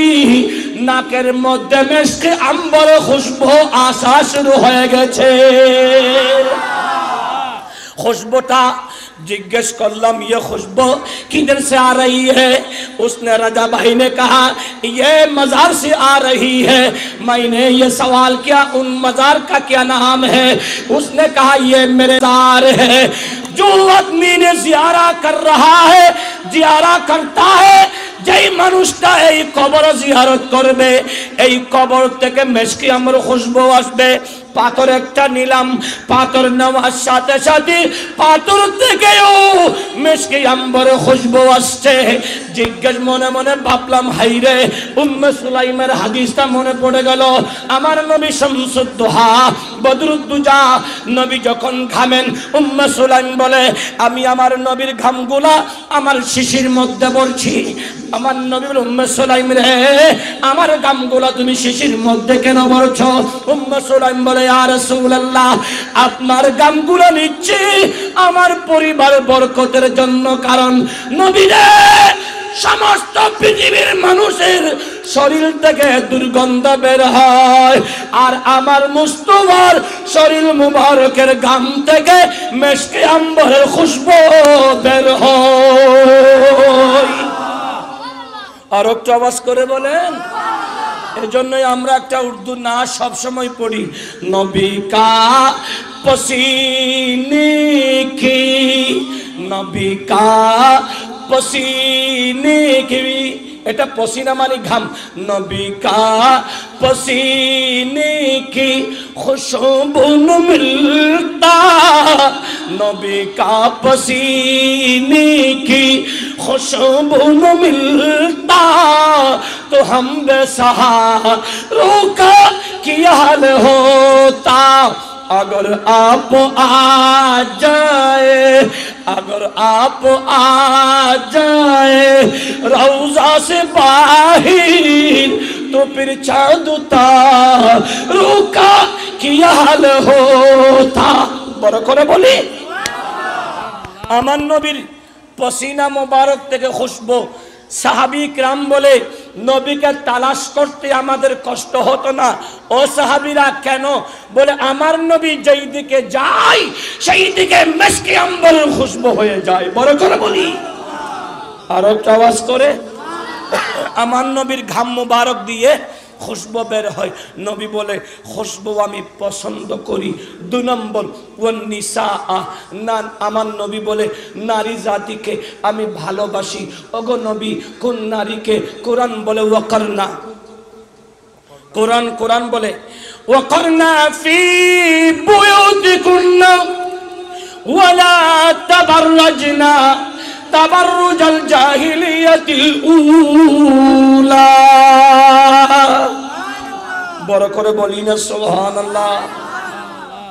নাকের মধ্যে মিশকে আম্বরে খুশবু আসা শুরু হয়ে গেছে। खुशबूटा जिज्ञेस करलम ये खुशबू किधर से आ रही है? उसने रजा भाई ने कहा ये मजार से आ रही है। मैंने ये सवाल किया उन मजार का क्या नाम है? उसने कहा ये मेरे मजार है। जो आदमी ने जियारा कर रहा है, जियारा करता है, যেই মানুষটা এই কবর জিয়ারত করবে, এই কবর থেকে মিশকে আম্বর খুশবু আসবে। পাথর একটা নিলাম, পাথর নেওয়ার সাথে সাথে পাথর থেকেও মিশকে আম্বর খুশবু আসছে। জিজ্ঞেস মনে মনে ভাবলাম, হাইরে উম্মে সুলাইমের হাদিসটা মনে পড়ে গেল। আমার নবী শামসুদ দুহা বদরুদ্দুজা নবী যখন ঘামেন, উম্মে সুলাইম বলে আমি আমার নবীর ঘামগুলা আমার শিশির মধ্যে পড়ছি। আমার নবী বলে উম্মে সুলাইম রে, আমার ঘামগুলা তুমি শিশির মধ্যে কেন পড়ছো? উম্মে সুলাইম বলে ইয়া রাসূলুল্লাহ, আপনার ঘামগুলা নিচ্ছি আমার পরিবার বরকতের জন্য। কারণ নবী রে, সমস্ত পৃথিবীর মানুষের শরীর থেকে দুর্গন্ধ বের হয়, আর আমার মুস্তাফার শরীর মুবারকের ঘাম থেকে মিশকে আম্বরের খুশবু বের হয়। আর একটু আওয়াজ করে বলেন। এজন্যই আমরা একটা উর্দু নাচ সব সময় পড়ি, নবী কা পসিনে কি, নবী কা পসিনে কি, এটা পসিনা মানে ঘাম। নবী কা পসিনে কি খুশবু মিলতা, নবী কা পসিনে কি खुशबू मिलता तो हम बेसहारों का क्या हाल होता। अगर आप आ जाए, अगर आप आ जाए रौजा से बाहर तो फिर चांद तारों का क्या हाल होता। बड़ा करे बोली আমার নবীর পসিনা মোবারক থেকে খুশবু। সাহাবী কিরাম বলে নবীকে তালাশ করতে আমাদের কষ্ট হতো না। ও সাহাবীরা কেন? বলে আমার নবী যেই দিকে যায় সেই দিকে মিশকে আম্বরের খুশবু হয়ে যায়। বড় করে বলি, আর একটা আওয়াজ করে। আমার নবীর ঘাম মোবারক দিয়ে খুশবু বের হয়। নবী বলে খুশবু আমি পছন্দ করি। 2 নম্বর ওয়ান নিসা, না আমার নবী বলে নারী জাতিকে আমি ভালোবাসি। ওগো নবী কোন নারীকে? কোরআন বলে ওয়াকারনা, কোরআন বলে ওয়াকারনা ফি বুয়ুতিকুন্না ওয়ালা তাবাররাজনা তাবাররুজাল জাহিলিয়াতিল উলা। বড় করে বলি না সুবহানাল্লাহ।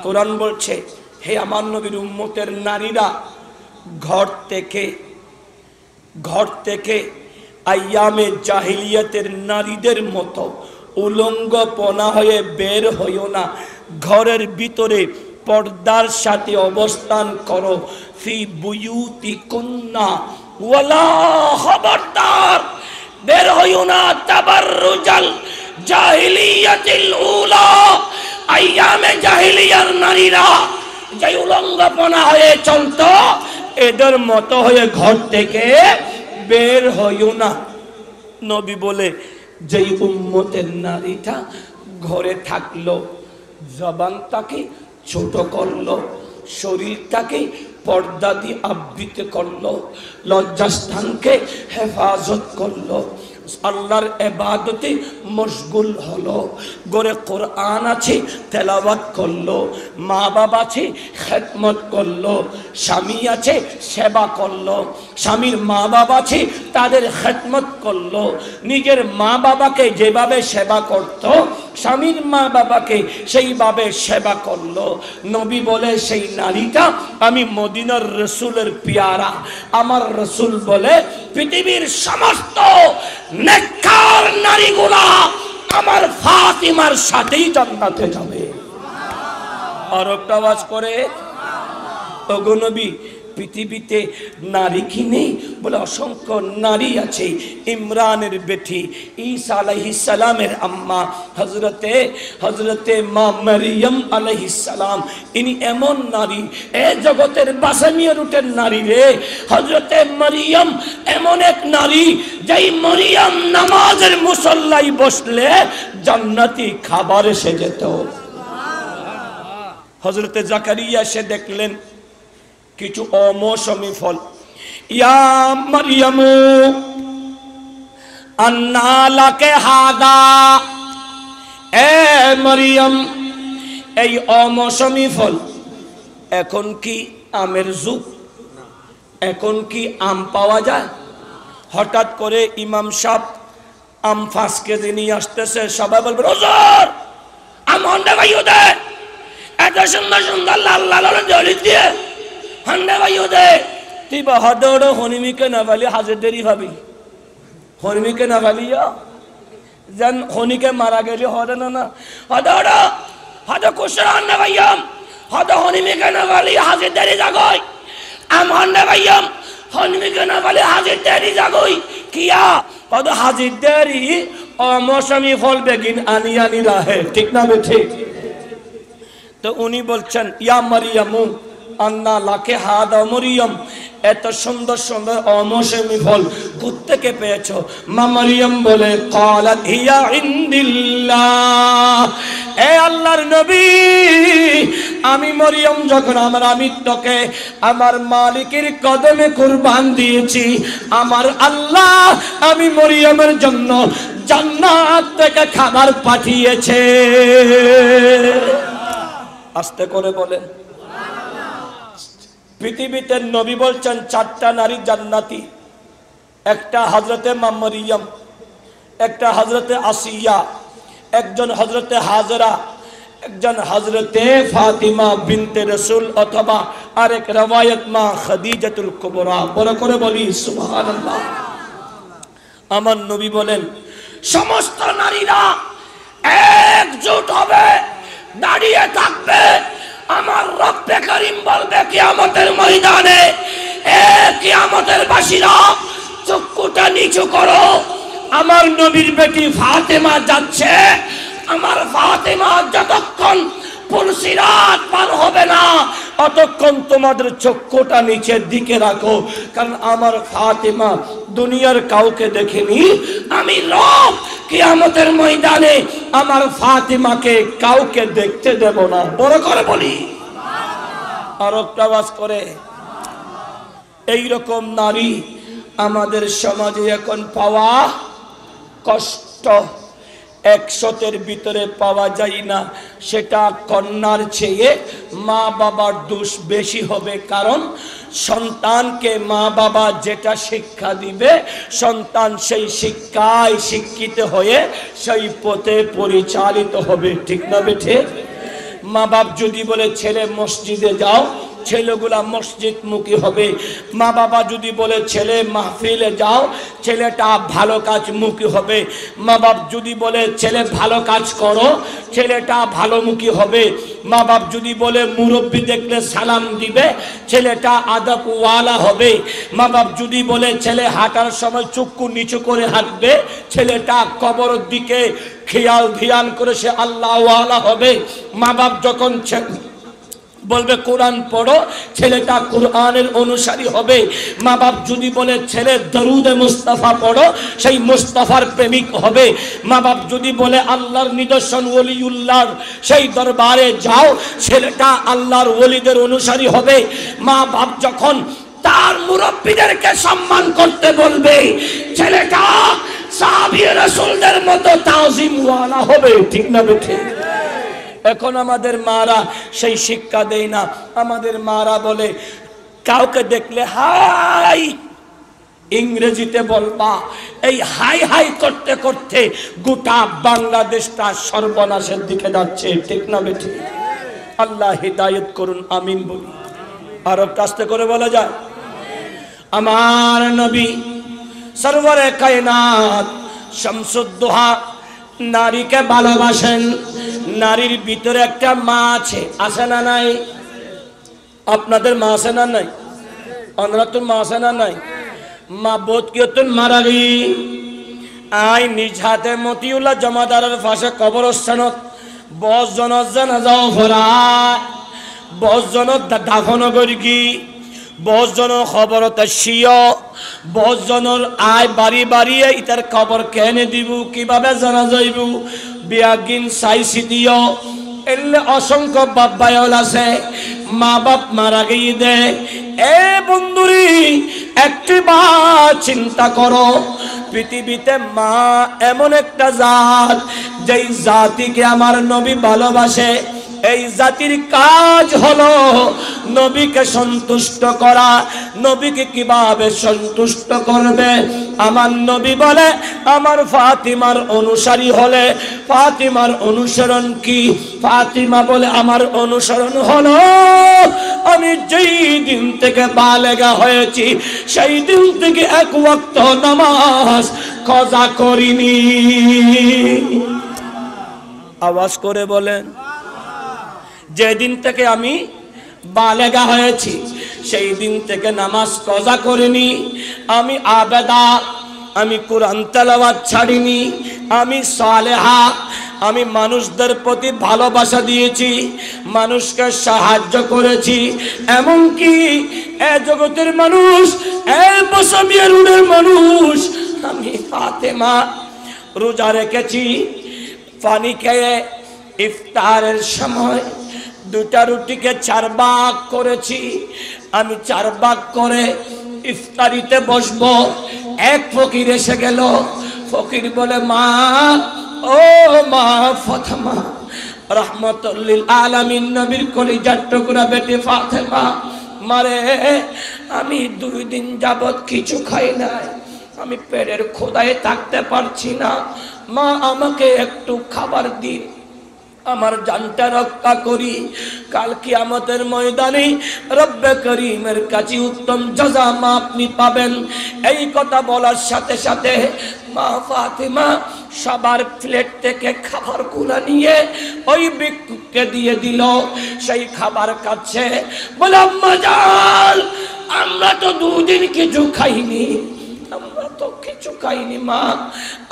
কোরআন বলছে হে আমার নবীর উম্মতের নারীরা ঘর থেকে আইয়ামে জাহিলিয়াতের নারীদের মতো উলঙ্গপনা হয়ে বের হইও না। ঘরের ভিতরে পর্দার সাথে অবস্থান করো। ফি বুয়ুতিকুন্না ওয়ালা, খবরদার বের হইও না তাবাররুজাল জাহিলিয়াতিল উলা। আইয়ামে জাহিলিয়ার নারীরা যে উলঙ্গপনা হয়ে চলতো এদের মতো হয়ে ঘর থেকে বের হইও না। নবী বলে যেই উম্মতের নারীটা ঘরে থাকলো, জবানটাকে ছোট করলো, শরীরটাকে পর্দা দিয়ে আবৃত করলো, লজ্জাস্থানকে হেফাজত করলো, আল্লাহর ইবাদতে মশগুল হলো, ঘরে কোরআন আছে তেলাওয়াত করলো, মা বাবা আছে খেদমত করলো, স্বামী আছে সেবা করলো, স্বামীর মা বাবা আছে তাদের খেদমত করলো, নিজের মা বাবাকে যেভাবে সেবা করত স্বামীর মা বাবাকে সেইভাবে সেবা করলো। নবী বলে সেই নারীটা আমি মদিনার রসুলের পিয়ারা। আমার রসুল বলে পৃথিবীর সমস্ত নেককার নারীগুলা আমার ফাতিমার সাথেই জান্নাতে যাবে। আর একটা আওয়াজ করে ওগো নবী, পৃথিবীতে নারী কি নেই? বলে অসংখ্য নারী আছে। ইমরানের বেটি ঈসা আলাইহিস সালামের আম্মা হযরতে মা মারিয়াম আলাইহিস সালাম, ইনি এমন নারী, এ জগতের বাসানিয়া রুটের নারী রে। হযরতে মারিয়াম এমন এক নারী, যেই মারিয়াম নামাজের মুসল্লায় বসলে জান্নাতি খাবার এসে যেত। হযরতে জাকারিয়া সে দেখলেন কিছু অমৌসুমী ফল। ইয়া মারিয়াম আন্না লাকে হাদা, এ মারিয়াম এই অমৌসুমী ফল, এখন কি আমের যুগ? এখন কি আম পাওয়া যায়? হঠাৎ করে ইমাম সাহেব আম 5 কেজি নিয়ে আসতেছে। সবাই বলবে হুজুর আম হন্ডা ভাইও দে, এত সুন্দর সুন্দর লাল লাল জলি দিয়ে হন্ডা ভাইও দে। তুই বা হদৌড় হনিমিকে না বলি হাজের দেরি ভাবি, হনিমিকে না বলিও যেন হনিকে মারা গেলি হদে না হদৌড় হদ কুসরা হন্ডা ভাইয়াম, হদ হনিমিকে না বলি হাজের দেরি জাগই। আম হন্ডা ভাইয়াম হনিমিকে না বলি হাজের দেরি জাগই। কিয়া হদ হাজির দেরি অমৌসুমী ফল বেগিন আনি আনি রাহে, ঠিক না ঠিক? তো উনি বলছেন ইয়া মারিয়াম আন্না লাকে হাদা, মারিয়াম এত সুন্দর সুন্দর অমৌসুমী ফল কোত্থেকে পেয়েছো? মা মারিয়াম বলে ক্বালাত হিয়া ইনদিল্লাহ, এ আল্লাহর নবী, আমি মারিয়াম যখন আমার আমিত্বকে আমার মালিকের কদমে কুরবান দিয়েছি, আমার আল্লাহ আমি মারিয়ামের জন্য জান্নাত থেকে খাবার পাঠিয়েছে। আস্তে করে বলেন। পৃথিবীতে নবী বলছেন 4টা নারী জান্নাতি, একটা হযরতে মা মারিয়াম, একটা হযরতে আসিয়া, একজন হযরতে হাজরা, একজন হযরতে ফাতিমা বিনতে রাসূল, অথবা আরেক রওয়ায়াত মা খাদিজাতুল কুবরা। বড় করে বলি সুবহানাল্লাহ। আমার নবী বলেন সমস্ত নারীরা একজোট হবে, দাঁড়িয়ে থাকবে, আমার রব্বে করিম বলবে কিয়ামতের ময়দানে, এ কিয়ামতের বাসীরা চক্ষুটা নিচু করো, আমার নবীর বেটি ফাতেমা যাচ্ছে। আমার ফাতেমা যতক্ষণ পুলসিরাত পার হবে না অতক্ষণ তোমাদের চক্ষুটা নিচের দিকে রাখো, কারণ আমার ফাতেমা দুনিয়ার কাউকে দেখেনি, আমি রব কিয়ামতের ময়দানে আমার ফাতেমাকে কাউকে দেখতে দেব না। বড় করে বলি আর একটা আওয়াজ করে। এইরকম নারী আমাদের সমাজে এখন পাওয়া কষ্ট, 100-এর ভিতরে পাওয়া যায় না। সেটা কন্যার চেয়ে মা বাবার দোষ বেশি হবে, কারণ সন্তানকে মা বাবা যেটা শিক্ষা দিবে সন্তান সেই শিক্ষায় শিক্ষিত হয়ে সেই পথে পরিচালিত হবে, ঠিক না বেঠে? মা বাপ যদি বলে ছেলে মসজিদে যাও, ছেলেগুলা মসজিদমুখী হবে। মা বাবা যদি বলে ছেলে মাহফিলে যাও, ছেলেটা ভালো কাজমুখী হবে। মা বাপ যদি বলে ছেলে ভালো কাজ করো, ছেলেটা ভালোমুখী হবে। মা বাপ যদি বলে মুরব্বি দেখলে সালাম দিবে, ছেলেটা আদবওয়ালা হবে। মা বাপ যদি বলে ছেলে হাঁটার সময় চক্ষু নিচু করে হাঁটবে, ছেলেটা কবরের দিকে খেয়াল ধ্যান করে সে আল্লাহওয়ালা হবে। মা বাপ যখন বলবে কোরআন পড়ো, ছেলেটা কোরআনের অনুসারী হবে। মা বাপ যদি বলে ছেলে দরুদে মুস্তাফা পড়ো, সেই মুস্তাফার প্রেমিক হবে। মা বাপ যদি বলে আল্লাহর নিদর্শন ওলিউল্লাহর সেই দরবারে যাও, ছেলেটা আল্লাহর ওলিদের অনুসারী হবে। মা বাপ যখন তার মুরব্বিদেরকে সম্মান করতে বলবে, ছেলেটা সাহাবী রাসূলদের মতো তাজিমওয়ালা হবে, ঠিক না বেঠিক? এখন আমাদের মারা সেই শিক্ষা দেয় না। আমাদের মারা বলে কাউকে দেখলে হাই, ইংরেজিতে বলবা। এই হাই হাই করতে করতে গোটা বাংলাদেশটা সর্বনাশের দিকে যাচ্ছে, ঠিক না বেঠিক? আল্লাহ হিদায়াত করুন, আমিন বলি। আর কাস্তে করে বলা যায় আমার নবী সরওয়ারে কায়নাত শামসুদ দুহা নারীকে ভালোবাসেন। নারীর ভিতরে একটা মা আছে, আছে না নাই? আপনাদের মা আছে না নাই? আমরা তো মা আছে না নাই? মা বোধ কি হতেন মারা গই আই নিজ হাতে মতিউল্লাহ জমাদারের পাশে কবরস্থানত 10 জনের জানাজাও ভরায়, 10 জনের দাফন করি কি, 10 জনের খবরতে শিয়, 10 জনের আয় বাড়ি বাড়িয়ে ইতার খবর কেনে দিব, কিভাবে জানা যাইব, বিয়াগিন চাইছি দিও। এলে অসংখ্য বাপ ভাইল আছে, মা বাপ মারা গিয়ে দে। এ বন্ধুরি একটি বার চিন্তা করো, পৃথিবীতে মা এমন একটা জাত, যেই জাতিকে আমার নবী ভালোবাসে। এই জাতির কাজ হলো নবীকে সন্তুষ্ট করা। নবীকে কিভাবে সন্তুষ্ট করবে? আমার নবী বলে, আমার ফাতিমার অনুসারী হলে ফাতিমার অনুসরণ কি? ফাতিমা বলে, আমার অনুসরণ হলো আমি যেই দিন থেকে বালেগা হয়েছি সেই দিন থেকে এক ওয়াক্ত নামাজ কাজা করিনি। আওয়াজ করে বলেন, যেদিন থেকে আমি বালেগা হয়েছি সেই দিন থেকে নামাজ কাজা করিনি। আমি আবেদা, আমি কোরআন তেলাওয়াত ছাড়িনি। আমি সালেহা, আমি মানুষদের প্রতি ভালোবাসা দিয়েছি, মানুষকে সাহায্য করেছি। এমনকি এ জগতের মানুষ, এ বসামিয়া রোডের মানুষ, আমি ফাতেমা রোজা রেখেছি। পানি খেয়ে ইফতারের সময় 2টা রুটিকে 4 ভাগ করেছি। আমি 4 ভাগ করে ইফতারিতে বসবো। এক ফকির এসে গেল। ফকির বলে, মা, ও মা ফাতেমা, রাহমাতুল লিল আলামিন নবীর কলিজার টুকরা বেটি ফাতেমা, মারে আমি 2 দিন যাবত কিছু খাই নাই, আমি পেটের ক্ষুধায় থাকতে পারছি না। মা, আমাকে একটু খাবার দিন, আমার জানটা রক্ষা করি। কাল কিয়ামতের ময়দানে রব্বে করিমের কাছে উত্তম জাযা মা আপনি পাবেন। এই কথা বলার সাথে সাথে মা ফাতিমা সবার প্লেট থেকে খাবার গুলা নিয়ে ওই ভিক্ষুককে দিয়ে দিল। সেই খাবার খাচ্ছে, বলে, আম্মা জান, আমরা তো 2 দিন কিছু খাইনি, আমরা তো কিছু খাইনি মা,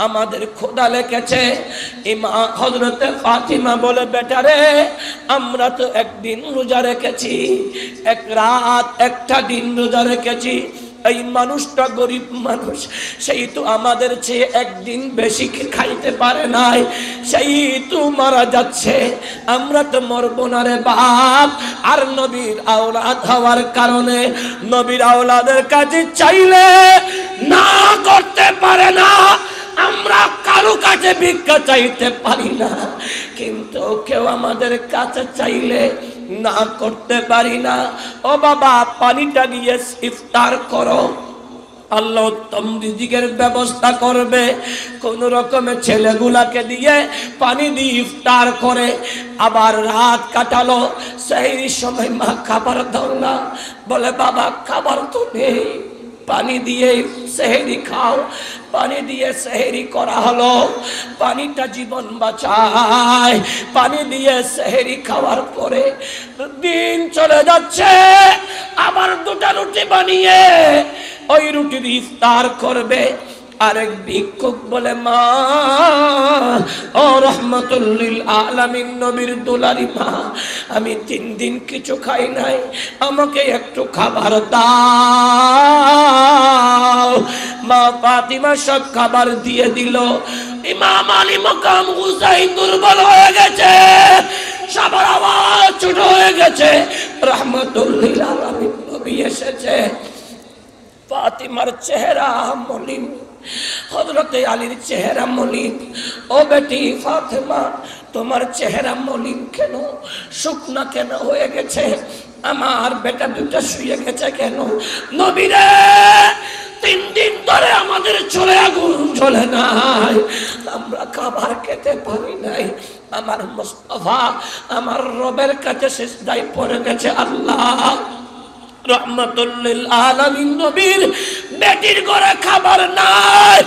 আমাদের ক্ষুধা লেগেছে। মা হযরতে ফাতিমা বলে, বেটা রে, আমরা তো 1 দিন রোজা রেখেছি, 1 রাত 1টা দিন রোজা রেখেছি। এই মানুষটা গরিব মানুষ, সেই তো আমাদের চেয়ে 1 দিন বেশি খাইতে পারে নাই, সেই তো মারা যাচ্ছে, আমরা তো মরবো না রে বাপ। আর নবীর আওলাদ হওয়ার কারণে নবীর আওলাদের কাছে চাইলে না করতে পারে না। আমরা কারো কাছে ভিক্ষা চাইতে পারি না, কিন্তু কেউ আমাদের কাছে চাইলে না করতে পারি না। ও বাবা, পানিটা দিয়ে ইফতার করো, আল্লাহ উত্তম রিজিকের ব্যবস্থা করবে। কোন রকমে ছেলেগুলাকে দিয়ে পানি দিয়ে ইফতার করে আবার রাত কাটালো। সেই সময় মা খাবার দাও না, বলে, বাবা খাবার তো নেই, পানি দিয়ে সেহরি খাও। পানি দিয়ে সেহরি করা হলো, পানিটা জীবন বাঁচায়। পানি দিয়ে সেহরি খাওয়ার পরে দিন চলে যাচ্ছে, আবার 2টা রুটি বানিয়ে ওই রুটির ইফতার করবে। আরেক ভিক্ষুক বলে, মা, ও রাহমাতুল লিল আলামিন নবীর দুলারি মা, আমি 3 দিন কিছু খাই নাই, আমাকে একটু খাবার দাও। মা ফাতিমা সব খাবার দিয়ে দিল। ইমাম আলী মাকাম হুসাইন দুর্বল হয়ে গেছে, সবার আওয়াজ ছোট হয়ে গেছে। রাহমাতুল লিল আলামিন নবী এসেছে। ফাতিমার চেহারা মলিন, হযরতে আলীর চেহারা মলিন। ও বেটি ফাতেমা, তোমার চেহারা মলিন কেন, শুকনা কেন হয়ে গেছে? আমার বেটা 2টা শুয়ে গেছে কেন? নবী রে, 3 দিন ধরে আমাদের চলে আগুন জ্বলে নাই, আমরা খাবার খেতে পারি নাই। আমার মুস্তাফা আমার রবের কাছে সিজদায় পড়ে গেছে। আল্লাহ, রাহমাতুল লিল আলামিন নবীর বেটির ঘরে খাবার নাই,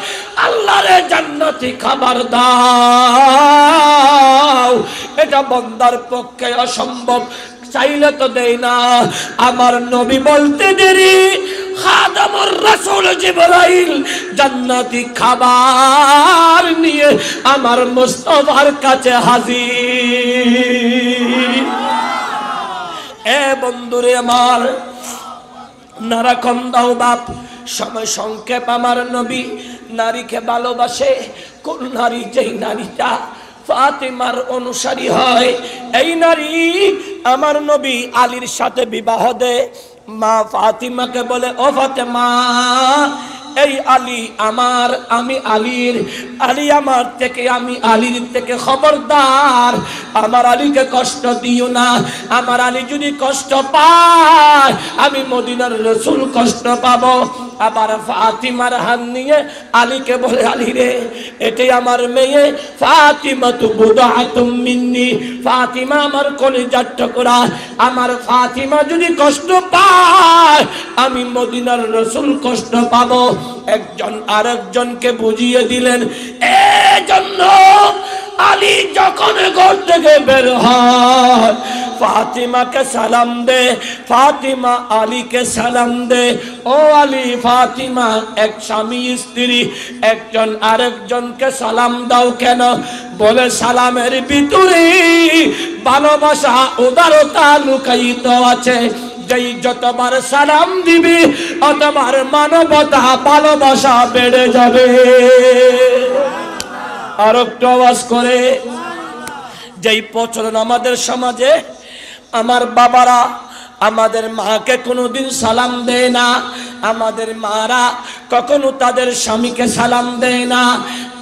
আল্লাহরে জান্নাতি খাবার দাও, এটা বান্দার পক্ষে অসম্ভব, চাইলে তো দেই না। আমার নবী বলতে দেরি, খাদামুর রাসূল জিবরাইল জান্নাতি খাবার নিয়ে আমার মুস্তাফার কাছে হাজির। এ বন্ধুরে আমার, নারা কম দাও বাপ, সময় সংক্ষেপ। আমার নবী নারীকে ভালোবাসে। কোন নারী? যেই নারীটা ফাতিমার অনুসারী হয়। এই নারী আমার নবী আলীর সাথে বিবাহ দেয়। মা ফাতিমাকে বলে, ও ফাতেমা, এই আলী আমার, আমি আলীর, আলী আমার থেকে, আমি আলীর থেকে, খবরদার আমার আলীকে কষ্ট দিও না। আমার আলী যদি কষ্ট পায়, আমি মদিনার রাসূল কষ্ট পাবো। আবার ফাতিমার হাত নিয়ে আলীকে বলে, আলী রে, এটাই আমার মেয়ে ফাতিমা, তু বুদআতুম মিন্নি, ফাতিমা আমার কলিজার টুকরা। আমার ফাতিমা যদি কষ্ট পায়, আমি মদিনার রাসূল কষ্ট পাবো। একজন আরেকজনকে বুঝিয়ে দিলেন। এজন্য আলী যখন ঘর থেকে বের হয়, ফাতিমাকে সালাম দে, ফাতিমা আলীকে সালাম দে। ও আলী, ফাতিমা এক স্বামী স্ত্রী, একজন আরেকজনকে সালাম দাও কেন? বলে, সালামের ভিতরে ভালোবাসা, উদারতা লুকায়িত আছে। যেই যতবার সালাম দিবি, অতবার মানবতা, ভালোবাসা বেড়ে যাবে। আর একটু আওয়াজ করে। যেই প্রচলন আমাদের সমাজে, আমার বাবারা আমাদের মাকে কোনোদিন সালাম দেয় না, আমাদের মারা কখনো তাদের স্বামীকে সালাম দেয় না।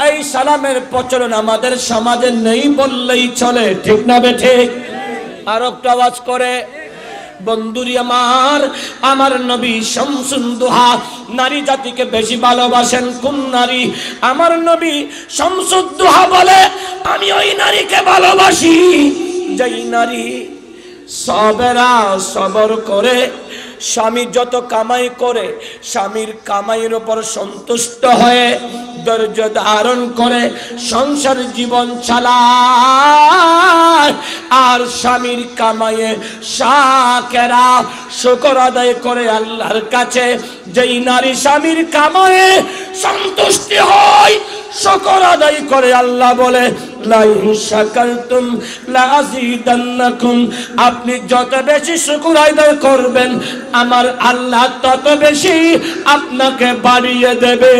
এই সালামের প্রচলন আমাদের সমাজে নেই বললেই চলে, ঠিক না বেঠে? আর একটু আওয়াজ করে। বন্ধুরি আমার, আমার নবী শামসুন দুহা নারী জাতিকে বেশি ভালোবাসেন। কোন নারী? আমার নবী শামসুদ দুহা বলে, আমি ওই নারীকে ভালোবাসি যেই নারী সবেরা, সবর করে, স্বামী যত কামাই করে স্বামীর কামাইয়ের উপর সন্তুষ্ট হয়ে ধৈর্য ধারণ করে সংসার জীবন চালায়। আর স্বামীর কামাইয়ে শাকেরা, শুকর আদায় করে আল্লাহর কাছে। যেই নারী স্বামীর কামাইয়ে সন্তুষ্টি হয়, শুকর আদায় করে, আল্লাহ বলে, লা ইন শাকারতুম লা আযীদান্নাকুম, আপনি যত বেশি শুকর আদায় করবেন, আমার আল্লাহ তত বেশি আপনাকে বাড়িয়ে দেবে।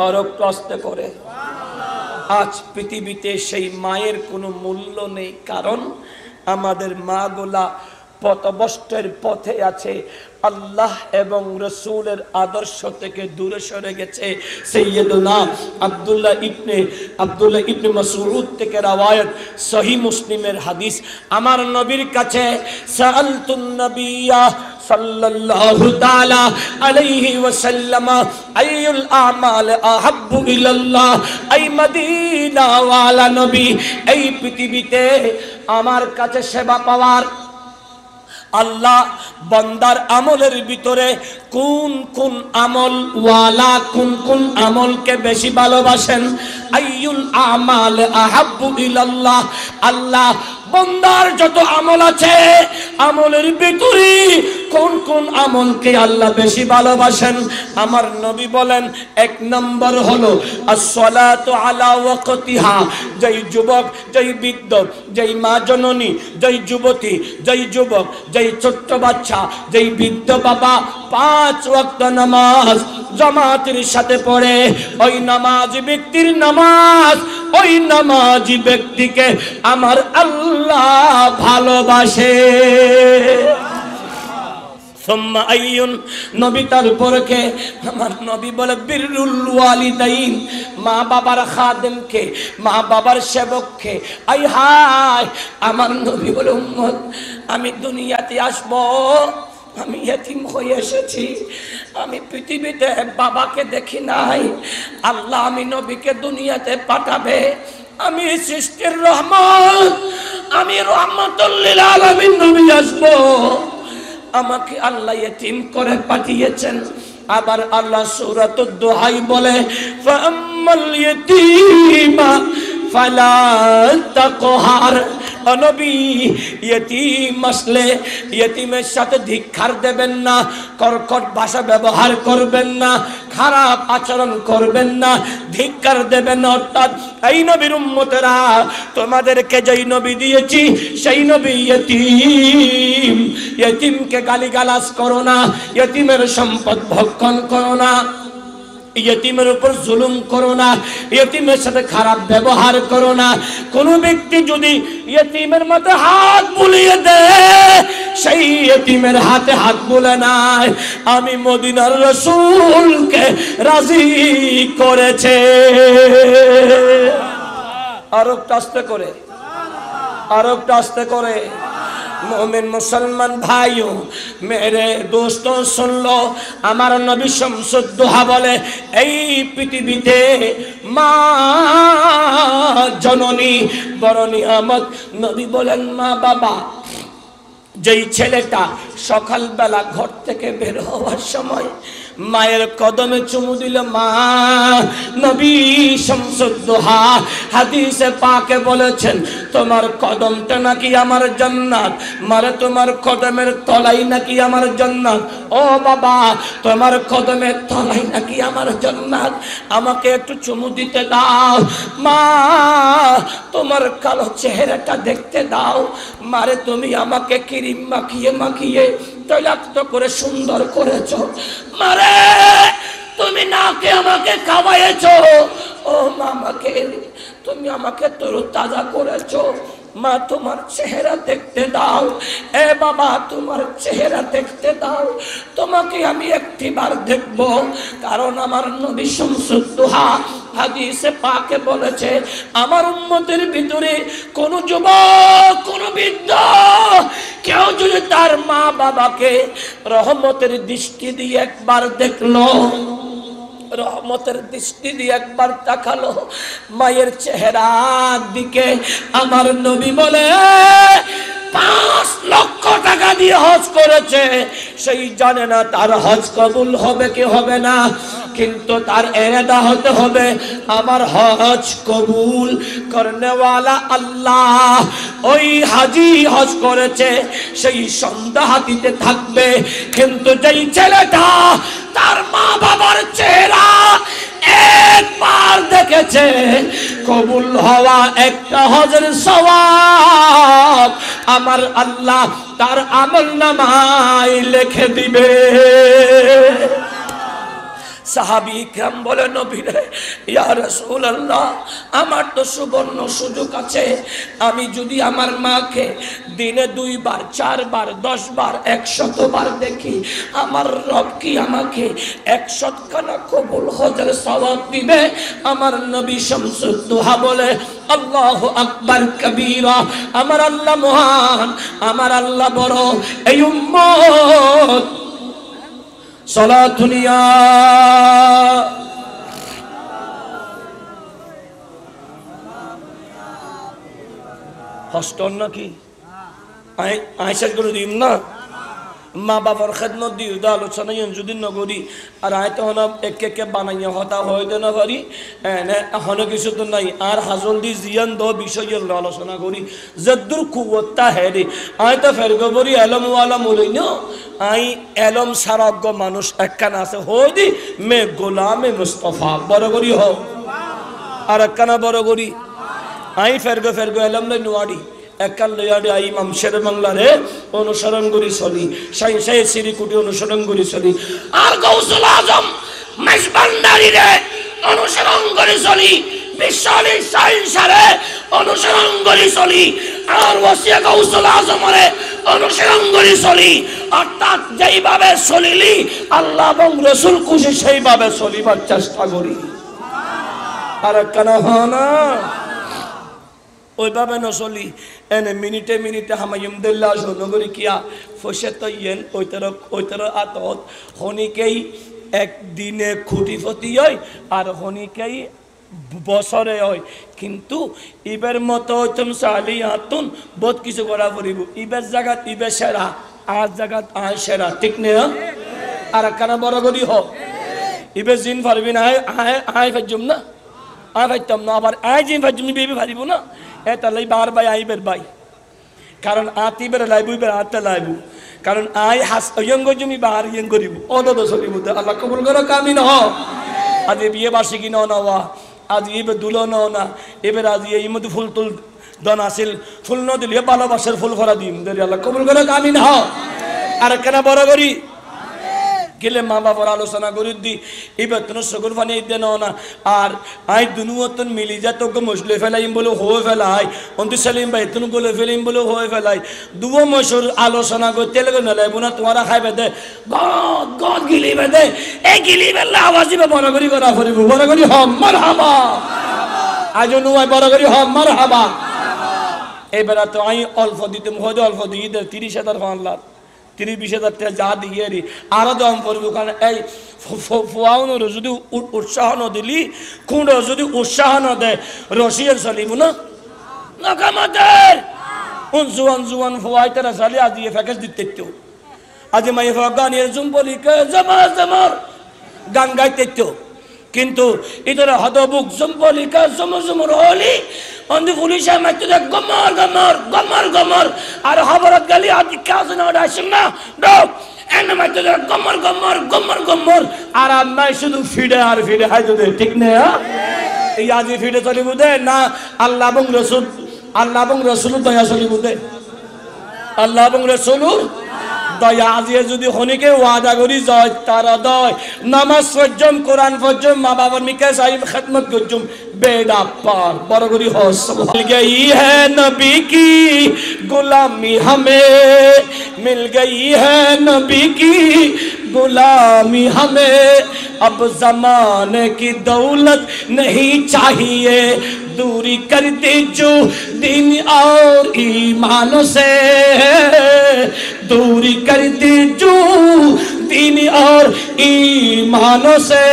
আর কষ্ট করে। আজ পৃথিবীতে সেই মায়ের কোনো মূল্য নেই, কারণ আমাদের মা গোলা পথভ্রষ্টের পথে আছে, আল্লাহ এবং রাসূলের আদর্শ থেকে দূরে সরে গেছে। সাইয়্যিদুনা আব্দুল্লাহ ইবনে মাসউদ থেকে রওয়ায়াত, সহিহ মুসলিমের হাদিস। আমার নবীর কাছে সাআলতুন নবিয়্যা সাল্লাল্লাহু তাআলা আলাইহি ওয়াসাল্লাম, আইয়ুল আমাল আহাব্বু ইলাল্লাহ, আই মদিনা ওয়ালা নবী, এই পৃথিবীতে আমার কাছে সেবা পাওয়ার, আল্লাহ বান্দার আমলের ভিতরে কোন কোন আমল ওয়ালা, কোন কোন আমলকে বেশি ভালোবাসেন? আইয়ুল আমাল আহাব্বু ইলাল্লাহ, আল্লাহ বান্দার যত আমল আছে, আমলের ভিতরে কোন কোন আমলকে আল্লাহ বেশি ভালোবাসেন? আমার নবী বলেন, এক নম্বর হলো as-salatu ala waqtiha। যেই যুবক, যেই বৃদ্ধ, যেই মা জননী, যেই যুবতী, যেই যুবক, যেই ছোট্ট বাচ্চা, যেই বৃদ্ধ বাবা 5 ওয়াক্ত নামাজ জামাতের সাথে পড়ে, ওই নামাজি ব্যক্তির নামাজ, ওই নামাজি ব্যক্তিকে আমার আল্লাহ ভালোবাসে। সুম্মা আইয়ুন, নবী তারপরে কে? আমার নবী বলে বিররুল ওয়ালিদাইন, মা বাবার খাদেমকে, মা বাবার সেবককে। আই হায়, আমার নবী বলে, উম্মত আমি দুনিয়াতে আসব, আমি ইতিম হয়ে এসেছি, আমি পৃথিবীতে বাবাকে দেখি নাই, আল্লাহ আমি নবীকে দুনিয়াতে পাঠাবে, আমি সৃষ্টির রহমত, আমি রহমাতুল লিল আলামিন নবী আসব, আমাকে আল্লাহ ইতিম করে পাঠিয়েছেন। আবার আল্লাহ সূরাতুদ দুহায় বলে ফাআম্মাল ইয়াতীমা ফালা তাকহার। নবী ইয়েতিম আসলে ইয়েতিমের সাথে ধিক্কার দেবেন না, কর্কট ভাষা ব্যবহার করবেন না, খারাপ আচরণ করবেন না, ধিক্কার দেবেন না। অর্থাৎ এই নবীর উম্মতেরা, তোমাদেরকে যেই নবী দিয়েছি সেই নবী ইয়েতিম, ইয়েতিমকে গালিগালাজ করো না, ইয়েতিমের সম্পদ ভক্ষণ করো না, ইয়েতিমের উপর জুলুম করো না, ইয়েতিমের সাথে খারাপ ব্যবহার করো না। কোন ব্যক্তি যদি ইয়েতিমের মধ্যে হাত বুলিয়ে দেয়, সেই ইয়েতিমের হাতে হাত বুলে নাই, আমি মদিনার রাসূলকে রাজি করেছে। আরো একটু আস্তে করে, আরো একটু আস্তে করে। मोमिन मुसलमान भाइयों मेरे दोस्तों सुन लो, আমার নবী শামসুদ্দোহা বলে এই পৃথিবীতে মা জননী বড় নিয়ামত। নবী বলেন মা বাবা। যেই ছেলেটা সকালবেলা ঘর থেকে বের হওয়ার সময় মায়ের কদমে চুমু দিল মা, নবী শামসুদ্দোহা হাদিসে পাকে বলেছেন তোমার কদমটা নাকি আমার জান্নাত, মারে তোমার কদমের তলাই নাকি আমার জান্নাত। ও বাবা, তোমার কদমের তলাই নাকি আমার জান্নাত, আমাকে একটু চুমু দিতে দাও। মা তোমার কালো চেহারাটা দেখতে দাও। মারে তুমি আমাকে ক্রিম মাখিয়ে মাখিয়ে তৈলাক্ত করে সুন্দর করেছো। মারে তুমি নাকে আমাকে খাওয়াইছো। ও মামাকে তুমি আমাকে তরতাজা করেছো। মা তোমার চেহারা দেখতে দাও। এ বাবা তোমার চেহারা দেখতে দাও। তোমাকে আমি একটিবার দেখব, কারণ আমার নবী শামসুদ্দোহা হাদিসে পাকে বলেছে আমার উম্মতের ভিতরে কোন যুবক, কোন বৃদ্ধ কেউ যদি তার মা বাবাকে রহমতের দৃষ্টি দিয়ে একবার দেখলো, রহমতের দৃষ্টি দিয়ে একবার তাকালো মায়ের চেহারার দিকে, আমার নবী বলে 5 লক্ষ টাকা দিয়ে হজ করেছে, সেই জানে না তার হজ কবুল হবে কি হবে না, কিন্তু তার এরাদা হতে হবে আমার হজ কবুল করনেওয়ালা আল্লাহ। ওই হাজি হজ করেছে সেই সন্ধ্যা হাতিতে থাকবে, কিন্তু যেই ছেলেটা তার মা বাবার চেহারা একবার দেখেছে, কবুল হওয়া একটা হজের সওয়াব আমার আল্লাহ তার আমলনামায় লিখে দিবে। সাহাবী ইকরাম বলে নবী রে ইয়া রাসূলুল্লাহ, আমার তো সুবর্ণ সুযোগ আছে, আমি যদি আমার মাকে দিনে 2 বার 4 বার 10 বার 100 বার দেখি, আমার রব কি আমাকে 100 খানা কবুল হজের সওয়াব দিবে? আমার নবী শামসুদ্দোহা বলে আল্লাহু আকবার কবীরা, আমার আল্লাহ মহান, আমার আল্লাহ বড়। এই উম্মত সালাতুনিয়া হস্টন নাকি আয়সা করে দিম না, মা বাবার খেদমত দিই আলোচনা যদি নগরী আর আয় তখন একে বানাইয়া হতা হইতে না পারি এখনো কিছু তো নাই। আর হাজল দি জিয়ান দ বিষয় আলোচনা করি যদ্দুর কুয়তা হে রে আয় তো ফের গোবরি এলমওয়ালা মলই ন আই এলম সারাজ্ঞ মানুষ একখানা আছে হই দি মে গোলামে মুস্তফা বড় করি হও আর একখানা বড় করি আই ফেরগো এলম নাই নোয়ারি একাল লয়াডে আই ইমাম শের বাংলারে অনুসরণ করি চলি, সাই সাই সিরিকুটি অনুসরণ করি চলি, আর গৌসুল আজম মেজবান্ডারিরে অনুসরণ করি চলি, বিশ্বলি সাইনসারে অনুসরণ করি চলি, আর ওয়াসিয়া গৌসুল আজমরে অনুসরণ করি চলি। অর্থাৎ যেইভাবে চলিলি আল্লাহ এবং রসুল খুশি সেইভাবে চলিবার চেষ্টা করি। আর কেন না ওইভাবে নচলি এনে মিনিটে মিনিটে হামাইমদুল্লাহ নগরী কিয়া ফসে তৈন ওইতর আতত হনিকেই একদিনে খুঁটিপতি হয় আর হনিকেই বছরে হয়, কিন্তু ইবের মতো হইতম চালি আতুন বহুত কিছু করা পড়িব। ইবের জায়গাত ইবে সেরা আর জায়গাত আয় সেরা, ঠিক না? আর একখানা বড় করি হ ইবে জিন পারবি না আয় ফাইজুম না আয় ফাইতাম না আবার আয় জিন ফাইজুম বেবি পারিব না তাহলে বার ভাই আইবের ভাই কারণ আতিবের লাইবুইবের আতে লাইবু কারণ আই হাস ইয়ঙ্গ জমি বার ইয়ং করিব অদদ সরি বুদ্ধ আল্লাহ কবুল করো কামিন হ আজ বিয়ে বার্ষিকী নওয়া আজ ইবে দুলন না এবার আজ এই মধ্যে ফুল তুল দন আসিল ফুল ন দিলে ভালোবাসার ফুল ভরা দিন ধরে আল্লাহ কবুল করো কামিন হ আর কেন বড় করি গেলে মা বাবার আলোচনা করি দি এবার তুমি সগুর পানি দেন না আর আই দুনুয়তন মিলি যা তোকে মশলে ফেলাইম বলে হয়ে ফেলাই অন্তি সালিম ভাই তুমি গলে ফেলিম বলে হয়ে ফেলাই দুবো মশুর আলোচনা করতে লেগে নেলাই বোনা তোমারা খাইবে দে গদ গদ গিলি বেদে এই গিলি বেলা আওয়াজ দিবে বড় করি করা করিব বড় করি হম মারহাবা আজ নুয়াই বড় করি হম মারহাবা এবার তো আই অল্প দিতে হয়তো অল্প দিয়ে 30,000 ফানলাম 30-20,000 টাকা যা দিয়ে রি আরো দাম পড়বো কারণ এই ফুয়াউনের যদি উৎসাহ ন দিলি কোন যদি উৎসাহ ন দেয় রশিয়ার চলিব না কামাদের জুয়ান জুয়ান ফুয়াই তারা চালি আজ দিয়ে প্যাকেজ দিতে আজ মাই গানের জুম্বলিকে জমার জমার গান গাইতে কিন্তু ইতরে হদবুক জম্বলিকা জমজমর হলি অন্ধ পুলিশে মাইতে গমর গমর গমর গমর আর খবরত গলি আজ কাজ না ডাইছেন না ডক এনে মাইতে গমর গমর গমর গমর আর আমি শুধু ফিডে আর ফিডে হাই দে ঠিক না এই আজি ফিডে চলিব দে না আল্লাহ এবং রাসূল দয়া চলিব দে আল্লাহ এবং রাসূল দয়া আজিয়ে যদি হনিকে ওয়াদা করি যায় তারা দয় নামাজ ফজম কোরআন ফজম মা বাবার মিকে সাহিব খিদমত গজম বেড়া পার বড় করি হস মিল গই है नबी की गुलामी हमें मिल गई है नबी की गुलामी हमें अब जमाने की दौलत नहीं चाहिए दूरी कर दे जो दिन और ईमानों से दूरी कर दे जो दिन और ईमानों से